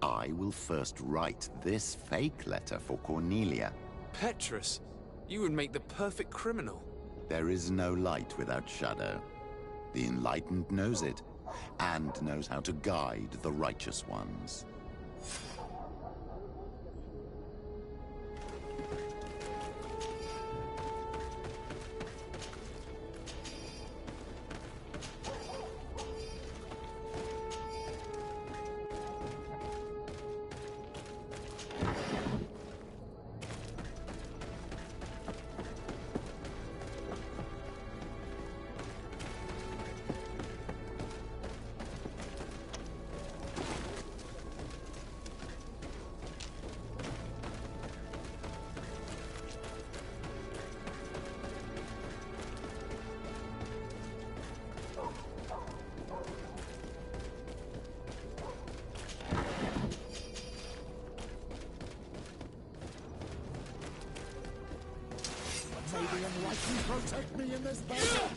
I will first write this fake letter for Cornelia. Petrus, you would make the perfect criminal. There is no light without shadow. The enlightened knows it, and knows how to guide the righteous ones. May the enlightened protect me in this battle!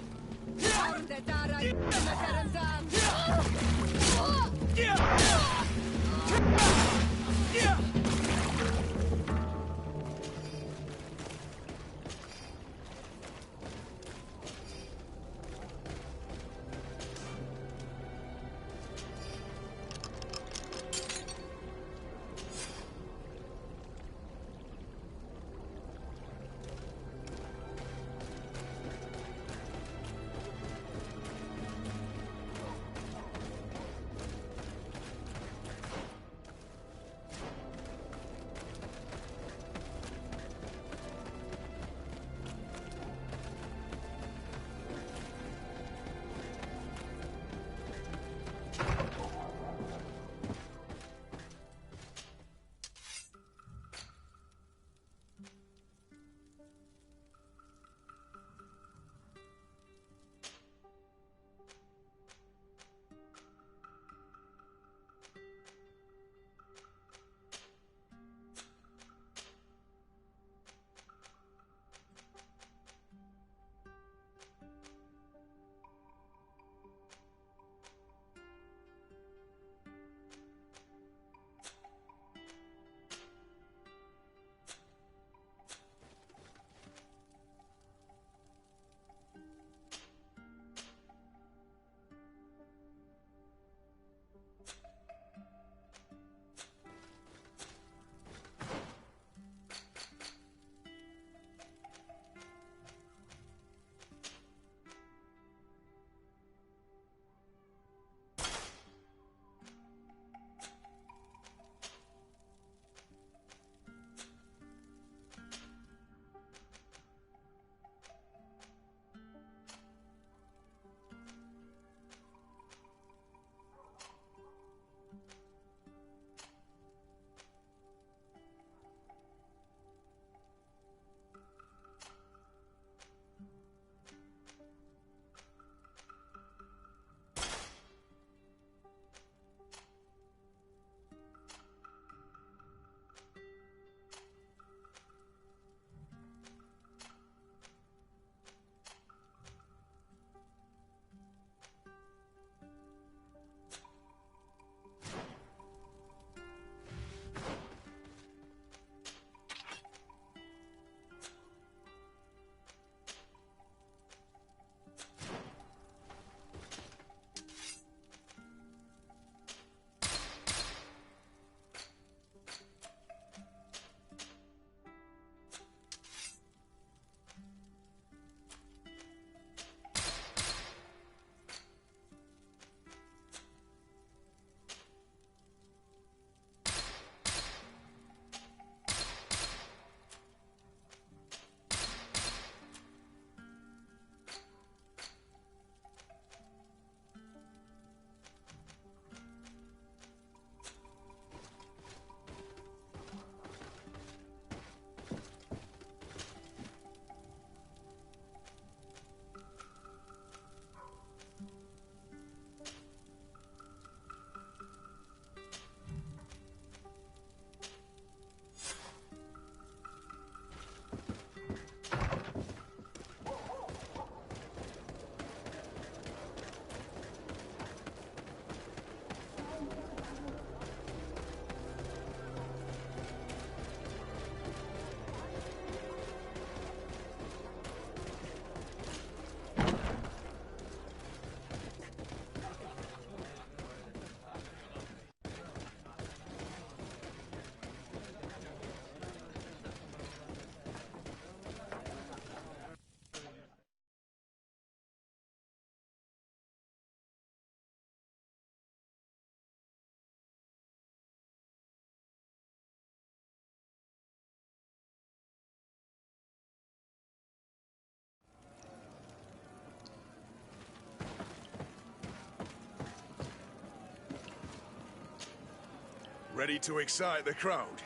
Ready to excite the crowd?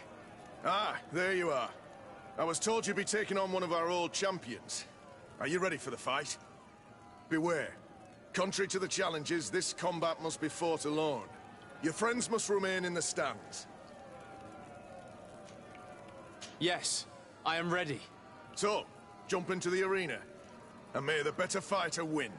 Ah, there you are. I was told you'd be taking on one of our old champions. Are you ready for the fight? Beware. Contrary to the challenges, this combat must be fought alone. Your friends must remain in the stands. Yes, I am ready. So, jump into the arena, and may the better fighter win.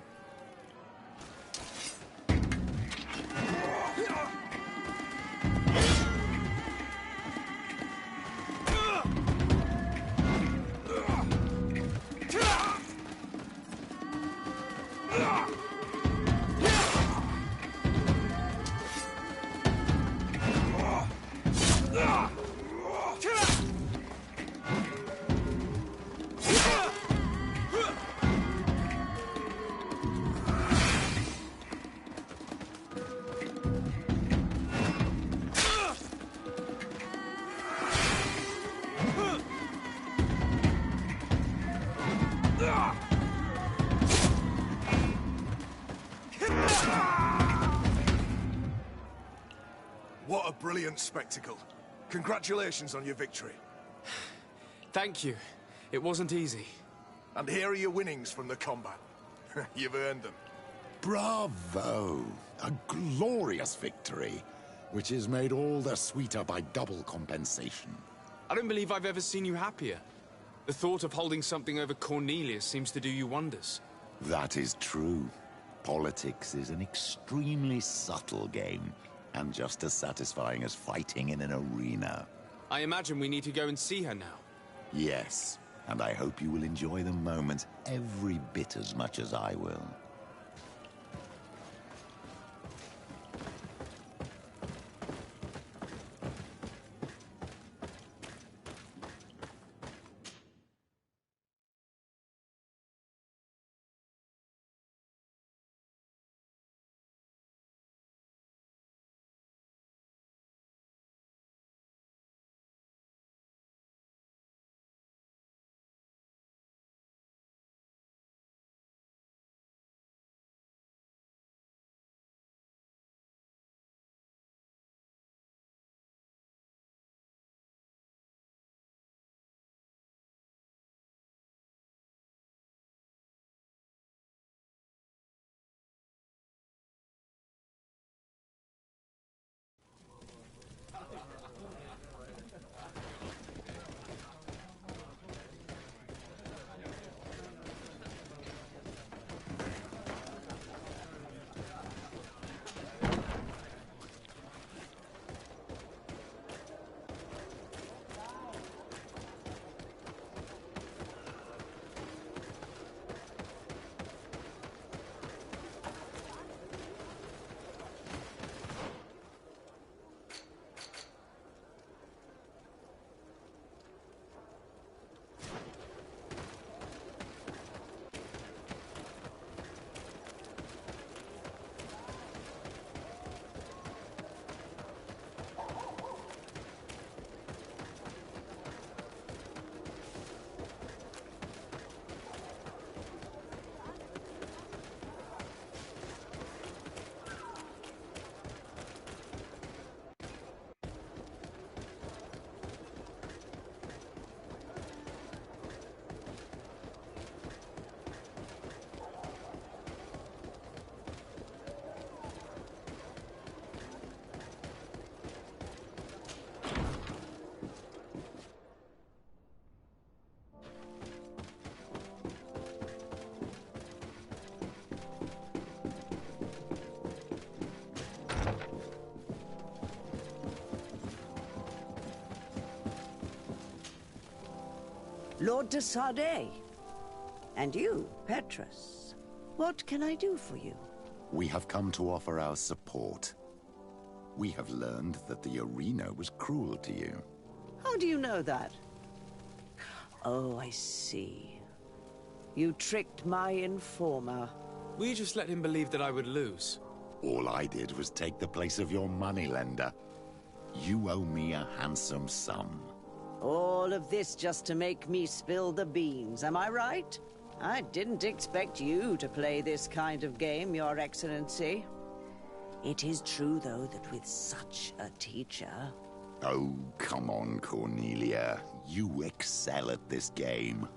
What a brilliant spectacle. Congratulations on your victory. Thank you. It wasn't easy. And here are your winnings from the combat. You've earned them. Bravo! A glorious victory, which is made all the sweeter by double compensation. I don't believe I've ever seen you happier. The thought of holding something over Cornelius seems to do you wonders. That is true. Politics is an extremely subtle game, and just as satisfying as fighting in an arena. I imagine we need to go and see her now. Yes, and I hope you will enjoy the moment every bit as much as I will. Lord de Sardet. And you, Petrus. What can I do for you? We have come to offer our support. We have learned that the arena was cruel to you. How do you know that? Oh, I see. You tricked my informer. Will you just let him believe that I would lose? All I did was take the place of your moneylender. You owe me a handsome sum. All of this just to make me spill the beans, am I right? I didn't expect you to play this kind of game, Your Excellency. It is true, though, that with such a teacher... Oh, come on, Cornelia. You excel at this game.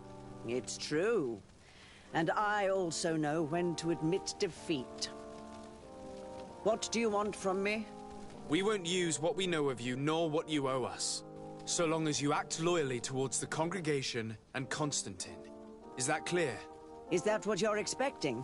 It's true. And I also know when to admit defeat. What do you want from me? We won't use what we know of you, nor what you owe us. So long as you act loyally towards the congregation and Constantine. Is that clear? Is that what you're expecting?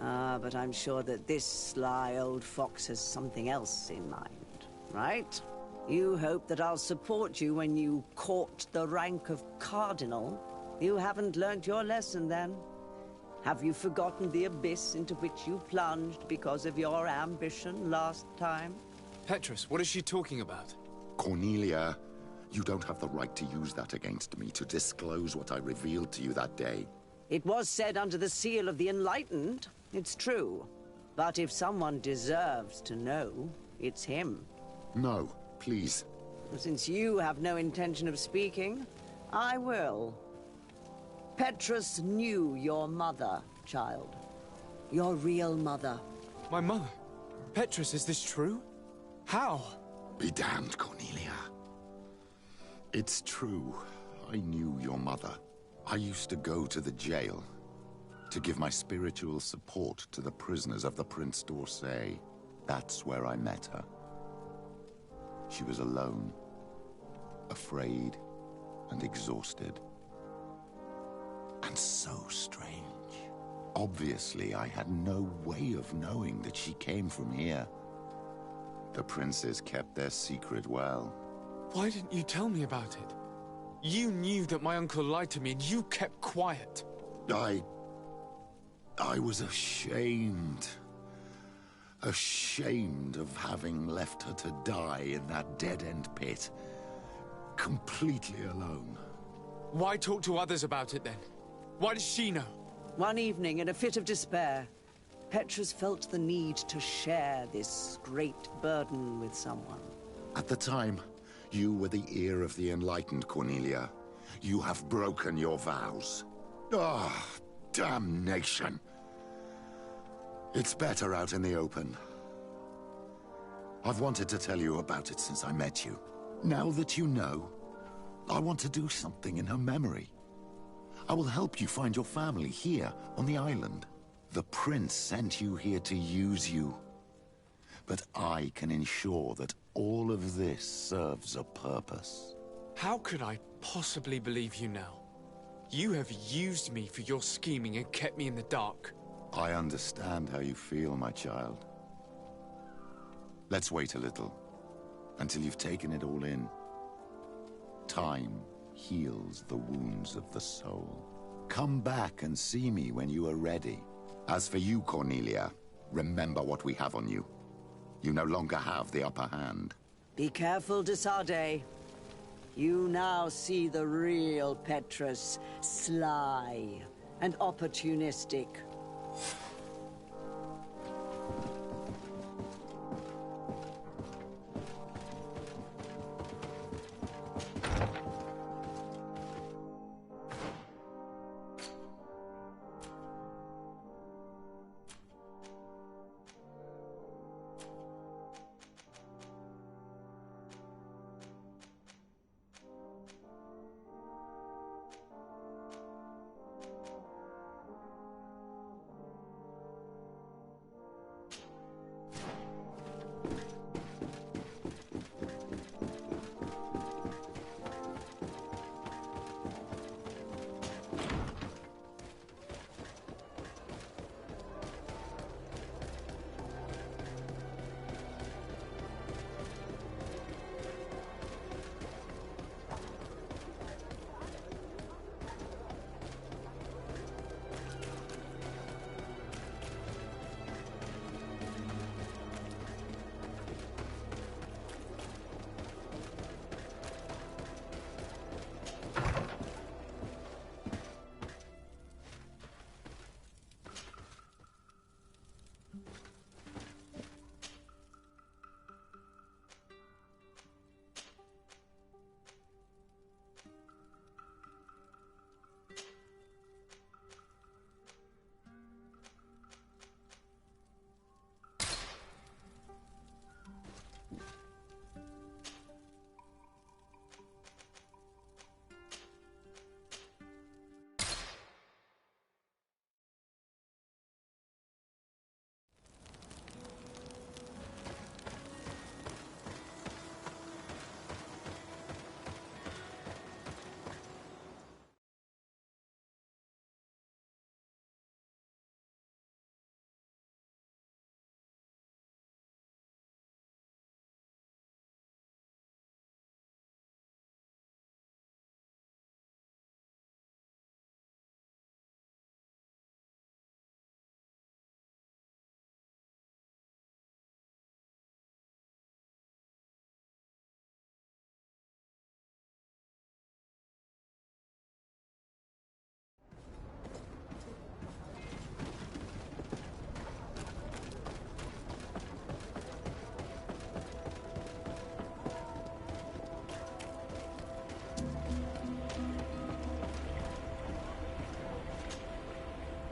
Ah, but I'm sure that this sly old fox has something else in mind, right? You hope that I'll support you when you court the rank of cardinal? You haven't learnt your lesson, then? Have you forgotten the abyss into which you plunged because of your ambition last time? Petrus, what is she talking about? Cornelia, you don't have the right to use that against me, to disclose what I revealed to you that day. It was said under the seal of the Enlightened. It's true. But if someone deserves to know, it's him. No, please. Since you have no intention of speaking, I will. Petrus knew your mother, child. Your real mother. My mother? Petrus, is this true? How? Be damned, Cornelia. It's true. I knew your mother. I used to go to the jail to give my spiritual support to the prisoners of the Prince d'Orsay. That's where I met her. She was alone, afraid, and exhausted. And so strange. Obviously, I had no way of knowing that she came from here. The princes kept their secret well. Why didn't you tell me about it? You knew that my uncle lied to me, and you kept quiet. I was ashamed. Ashamed of having left her to die in that dead-end pit. Completely alone. Why talk to others about it, then? Why does she know? One evening, in a fit of despair, Petrus felt the need to share this great burden with someone. At the time, you were the ear of the enlightened, Cornelia. You have broken your vows. Ah, damnation. It's better out in the open. I've wanted to tell you about it since I met you. Now that you know, I want to do something in her memory. I will help you find your family here on the island. The prince sent you here to use you. But I can ensure that all of this serves a purpose. How could I possibly believe you now? You have used me for your scheming and kept me in the dark. I understand how you feel, my child. Let's wait a little, until you've taken it all in. Time heals the wounds of the soul. Come back and see me when you are ready. As for you, Cornelia, remember what we have on you. You no longer have the upper hand. Be careful, de Sardet. You now see the real Petrus, sly and opportunistic.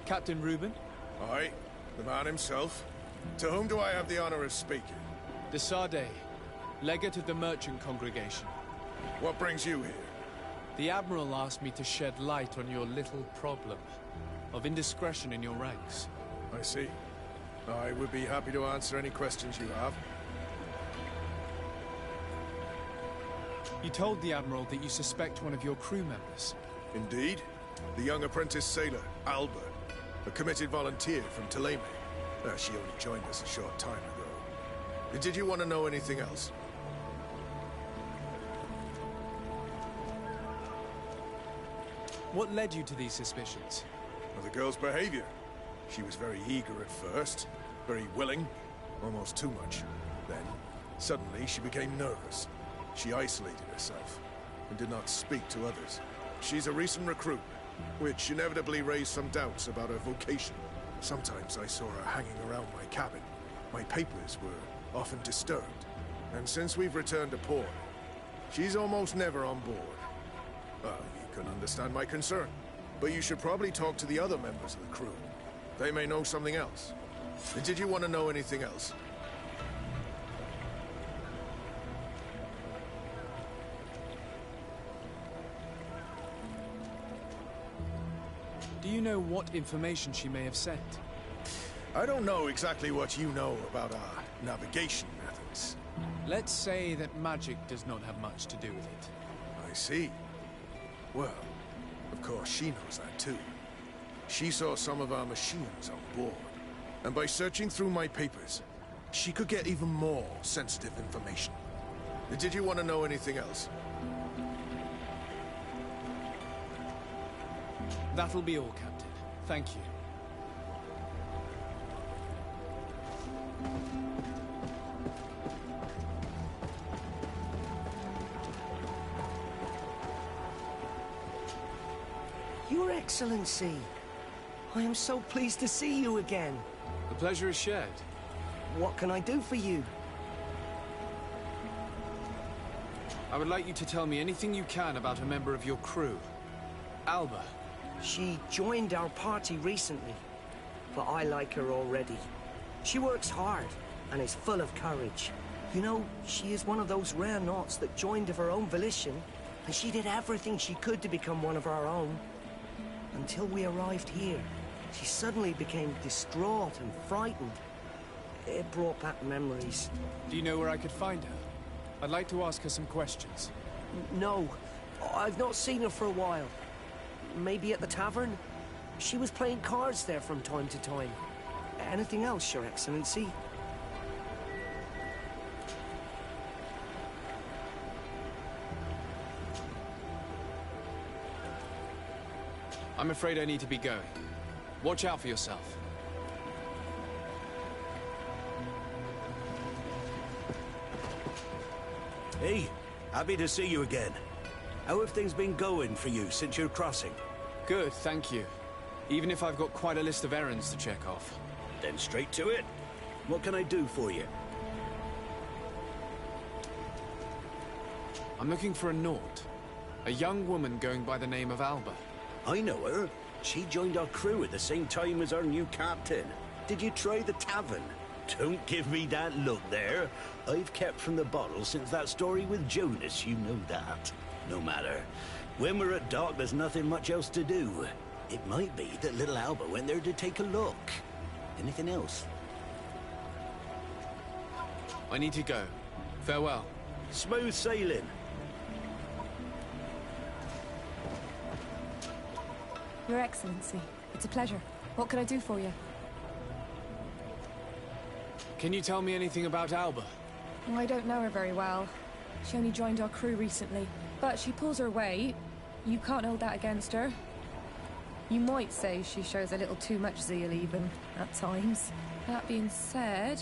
Captain Reuben? Aye, the man himself. To whom do I have the honor of speaking? De Sade, legate of the merchant congregation. What brings you here? The Admiral asked me to shed light on your little problem of indiscretion in your ranks. I see. I would be happy to answer any questions you have. You told the Admiral that you suspect one of your crew members. Indeed. The young apprentice sailor, Alba. A committed volunteer from Thélème. She only joined us a short time ago. Did you want to know anything else? What led you to these suspicions? Well, the girl's behavior. She was very eager at first, very willing, almost too much. Then, suddenly, she became nervous. She isolated herself, and did not speak to others. She's a recent recruit, which inevitably raised some doubts about her vocation. Sometimes I saw her hanging around my cabin. My papers were often disturbed, and since we've returned to port, she's almost never on board. Well, you can understand my concern, but you should probably talk to the other members of the crew. They may know something else. Did you want to know anything else? Do you know what information she may have sent? I don't know exactly what you know about our navigation methods. Let's say that magic does not have much to do with it. I see. Well, of course she knows that too. She saw some of our machines on board, and by searching through my papers, she could get even more sensitive information. Did you want to know anything else? That'll be all, Captain. Thank you. Your Excellency, I am so pleased to see you again. The pleasure is shared. What can I do for you? I would like you to tell me anything you can about a member of your crew. Alba. She joined our party recently, but I like her already. She works hard and is full of courage. You know, she is one of those rare naughts that joined of her own volition, and she did everything she could to become one of our own. Until we arrived here, she suddenly became distraught and frightened. It brought back memories. Do you know where I could find her? I'd like to ask her some questions. No, I've not seen her for a while. Maybe at the tavern? She was playing cards there from time to time. Anything else, Your Excellency? I'm afraid I need to be going. Watch out for yourself. Hey, happy to see you again. How have things been going for you since your crossing? Good, thank you. Even if I've got quite a list of errands to check off. Then straight to it. What can I do for you? I'm looking for a Naut. A young woman going by the name of Alba. I know her. She joined our crew at the same time as our new captain. Did you try the tavern? Don't give me that look there. I've kept from the bottle since that story with Jonas, you know that. No matter. When we're at dock, there's nothing much else to do. It might be that little Alba went there to take a look. Anything else? I need to go. Farewell. Smooth sailing. Your Excellency, it's a pleasure. What can I do for you? Can you tell me anything about Alba? Well, I don't know her very well. She only joined our crew recently. But she pulls her weight. You can't hold that against her. You might say she shows a little too much zeal even, at times. That being said,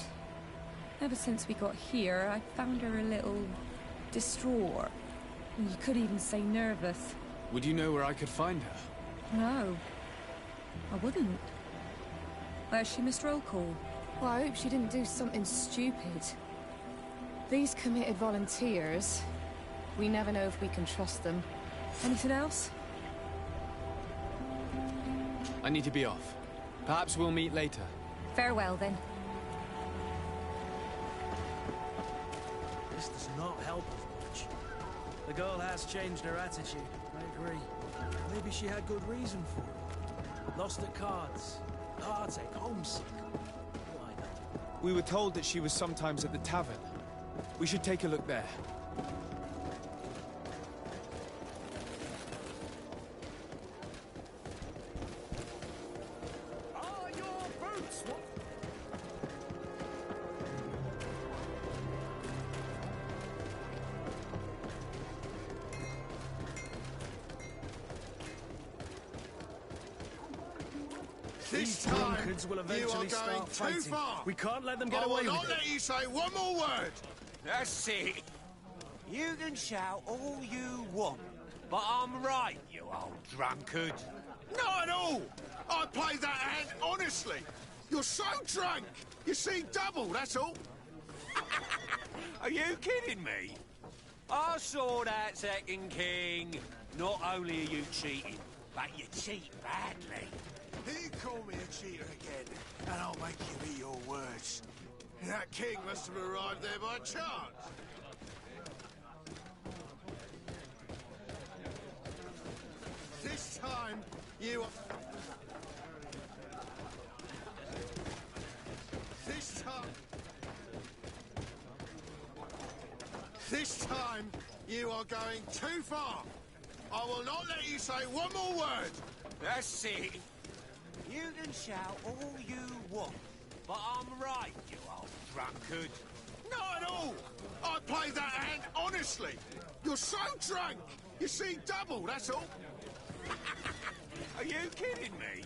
ever since we got here, I found her a little distraught. You could even say nervous. Would you know where I could find her? No, I wouldn't. Where's she missed roll call? Well, I hope she didn't do something stupid. These committed volunteers, we never know if we can trust them. Anything else? I need to be off. Perhaps we'll meet later. Farewell, then. This does not help us much. The girl has changed her attitude, I agree. Maybe she had good reason for it. Lost at cards, heartache, homesick. Why not? We were told that she was sometimes at the tavern. We should take a look there. Are your boots what? These drunkards will eventually start fighting. We can't let them get away with it. I will not let you say one more word. That's it. You can shout all you want, but I'm right, you old drunkard. Not at all. I played that hand honestly. You're so drunk. You see double, that's all. Are you kidding me? I saw that second king. Not only are you cheating, but you cheat badly. He called me a cheater again, and I'll make you eat your words. That king must have arrived there by chance. This time, you... This time... This time, you are going too far. I will not let you say one more word. That's it. You can shout all you want, but I'm right, you old drunkard. Not at all. I played that hand honestly. You're so drunk. You see double, that's all. Are you kidding me?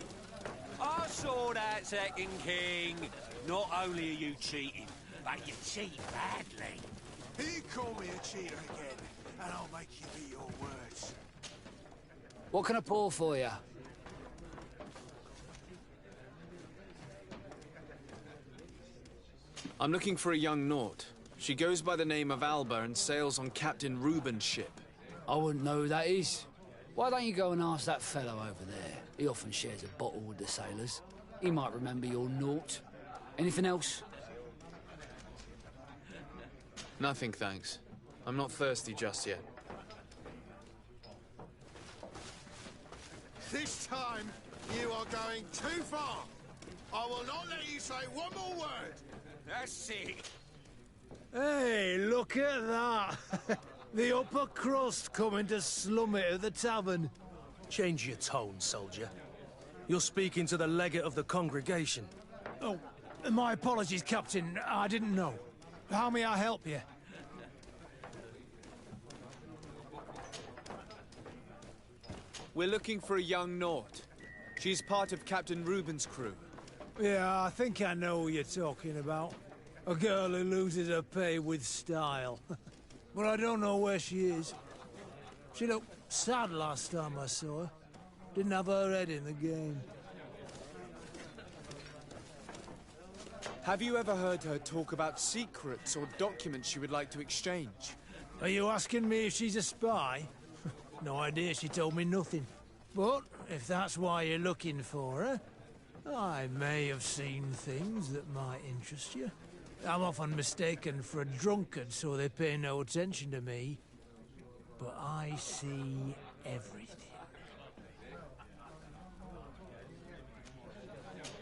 I saw that second king. Not only are you cheating, but you cheat badly. He called me a cheater again, and I'll make you eat your words. What can I pour for you? I'm looking for a young Naut. She goes by the name of Alba and sails on Captain Reuben's ship. I wouldn't know who that is. Why don't you go and ask that fellow over there? He often shares a bottle with the sailors. He might remember your Naut. Anything else? Nothing, thanks. I'm not thirsty just yet. This time, you are going too far. I will not let you say one more word. That's it. Hey, look at that. The upper crust coming to slum it at the tavern. Change your tone, soldier. You're speaking to the legate of the congregation. Oh, my apologies, Captain. I didn't know. How may I help you? We're looking for a young Naut. She's part of Captain Reuben's crew. Yeah, I think I know who you're talking about. A girl who loses her pay with style. But I don't know where she is. She looked sad last time I saw her. Didn't have her head in the game. Have you ever heard her talk about secrets or documents she would like to exchange? Are you asking me if she's a spy? No idea, she told me nothing. But if that's why you're looking for her, I may have seen things that might interest you. I'm often mistaken for a drunkard, so they pay no attention to me. But I see everything.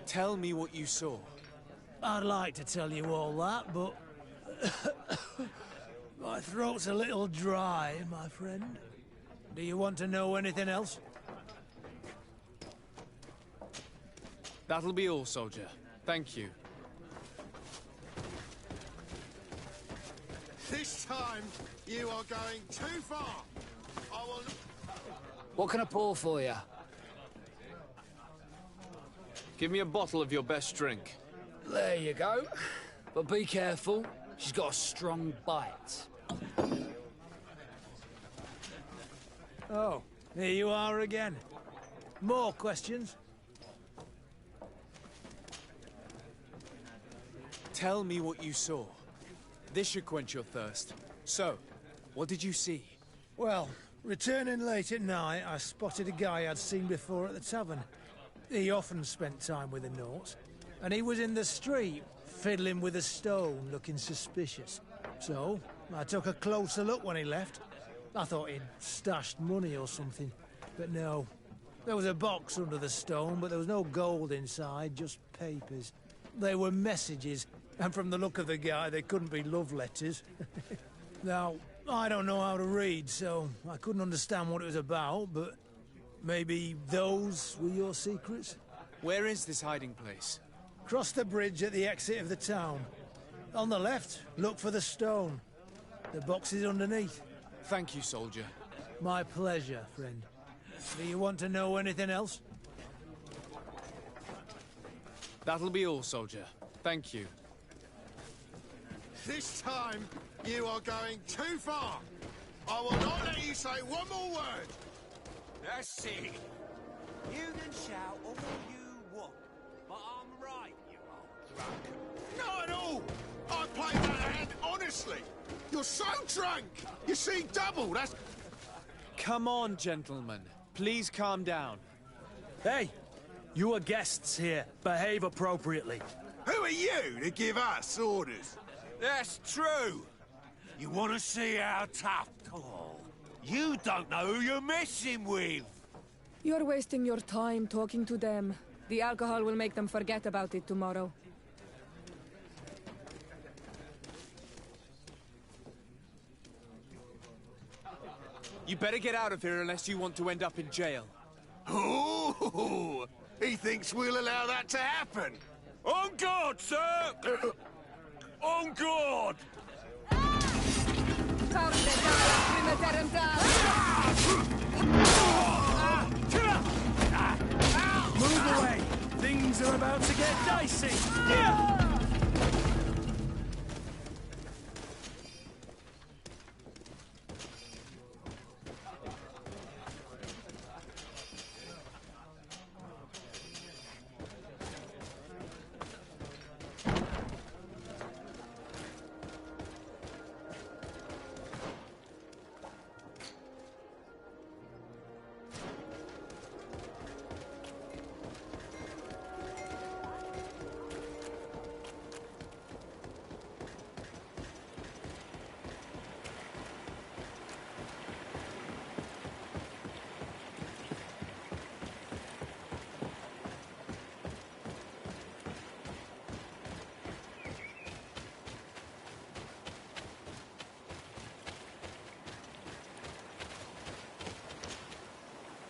Tell me what you saw. I'd like to tell you all that, but... my throat's a little dry, my friend. Do you want to know anything else? That'll be all, soldier. Thank you. This time, you are going too far. I will... What can I pour for you? Give me a bottle of your best drink. There you go. But be careful. She's got a strong bite. Oh, here you are again. More questions? Tell me what you saw. This should quench your thirst. So, what did you see? Well, returning late at night, I spotted a guy I'd seen before at the tavern. He often spent time with the Norts, and he was in the street, fiddling with a stone, looking suspicious. So, I took a closer look when he left. I thought he'd stashed money or something, but no. There was a box under the stone, but there was no gold inside, just papers. They were messages, and from the look of the guy, they couldn't be love letters. Now, I don't know how to read, so I couldn't understand what it was about, but maybe those were your secrets? Where is this hiding place? Cross the bridge at the exit of the town. On the left, look for the stone. The box is underneath. Thank you, soldier. My pleasure, friend. Do you want to know anything else? That'll be all, soldier. Thank you. This time, you are going too far. I will not let you say one more word. That's it. You can shout all you want, but I'm right, you old drunk. Not at all. I played that hand honestly. You're so drunk. You see double. That's... Come on, gentlemen. Please calm down. Hey, you are guests here. Behave appropriately. Who are you to give us orders? That's true. You want to see how tough? Oh, you don't know who you're messing with. You're wasting your time talking to them. The alcohol will make them forget about it tomorrow. You better get out of here unless you want to end up in jail. Ooh, he thinks we'll allow that to happen. On guard, sir! On guard! Move away! Things are about to get dicey!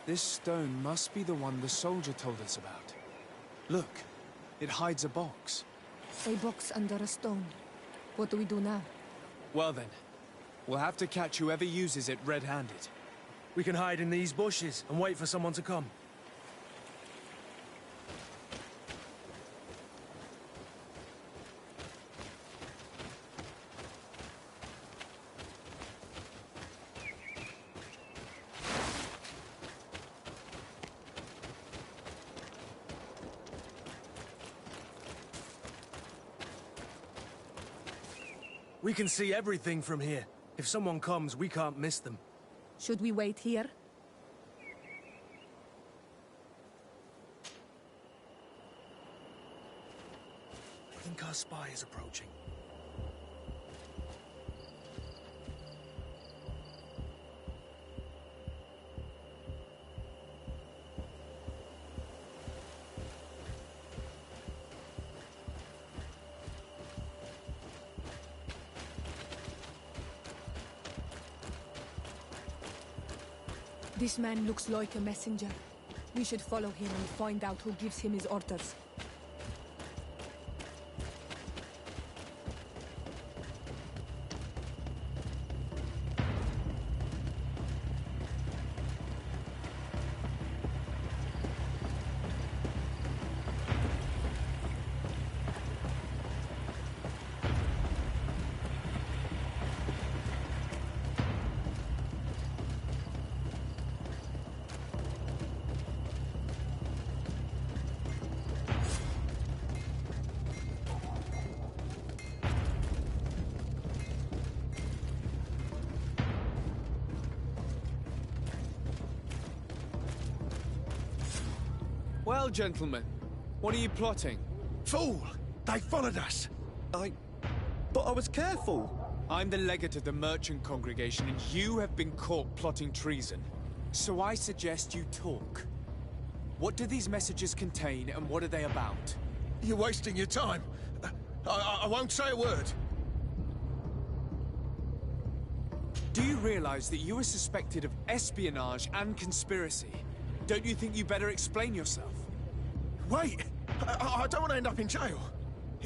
This stone must be the one the soldier told us about. Look, it hides a box. A box under a stone. What do we do now? Well then, we'll have to catch whoever uses it red-handed. We can hide in these bushes and wait for someone to come. We can see everything from here. If someone comes, we can't miss them. Should we wait here? I think our spy is approaching. This man looks like a messenger. We should follow him and find out who gives him his orders. Well, gentlemen, what are you plotting? Fool! They followed us! But I was careful! I'm the legate of the merchant congregation, and you have been caught plotting treason. So I suggest you talk. What do these messages contain, and what are they about? You're wasting your time. I won't say a word. Do you realize that you are suspected of espionage and conspiracy? Don't you think you better explain yourself? Wait! I don't want to end up in jail.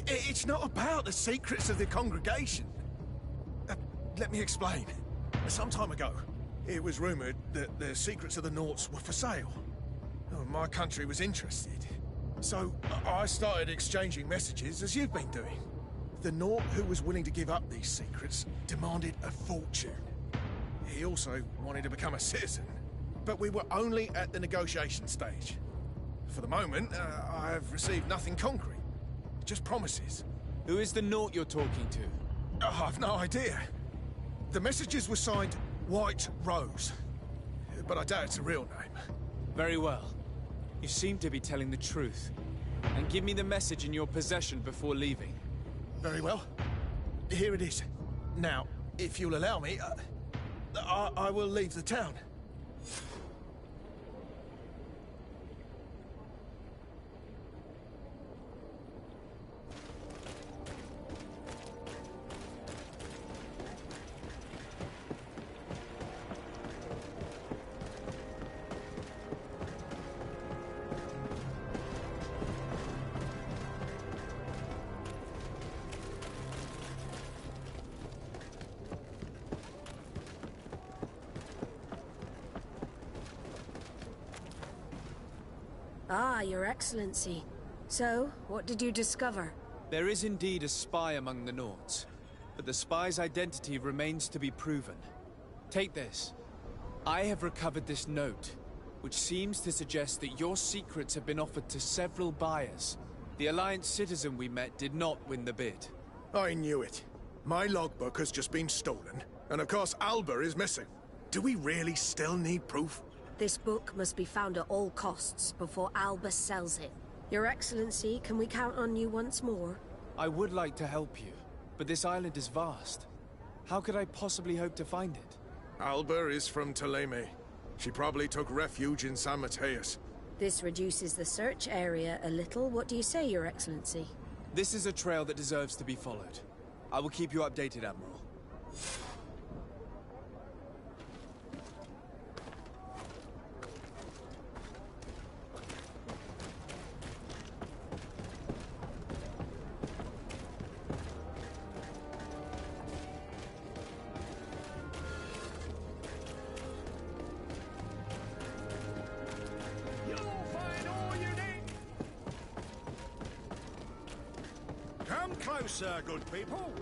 It's not about the secrets of the congregation. Let me explain. Some time ago, it was rumored that the secrets of the Naughts were for sale. My country was interested. So I started exchanging messages as you've been doing. The Naught who was willing to give up these secrets demanded a fortune. He also wanted to become a citizen. But we were only at the negotiation stage. For the moment, I have received nothing concrete. Just promises. Who is the Naught you're talking to? I've no idea. The messages were signed White Rose. But I doubt it's a real name. Very well. You seem to be telling the truth. And give me the message in your possession before leaving. Very well. Here it is. Now, if you'll allow me, I will leave the town. Ah, Your Excellency. So, what did you discover? There is indeed a spy among the Naughts, but the spy's identity remains to be proven. Take this. I have recovered this note, which seems to suggest that your secrets have been offered to several buyers. The Alliance citizen we met did not win the bid. I knew it. My logbook has just been stolen, and of course Alba is missing. Do we really still need proof? This book must be found at all costs before Albus sells it. Your Excellency, can we count on you once more? I would like to help you, but this island is vast. How could I possibly hope to find it? Alba is from Ptolemy. She probably took refuge in San Mateus. This reduces the search area a little. What do you say, Your Excellency? This is a trail that deserves to be followed. I will keep you updated, Admiral. Closer, good people.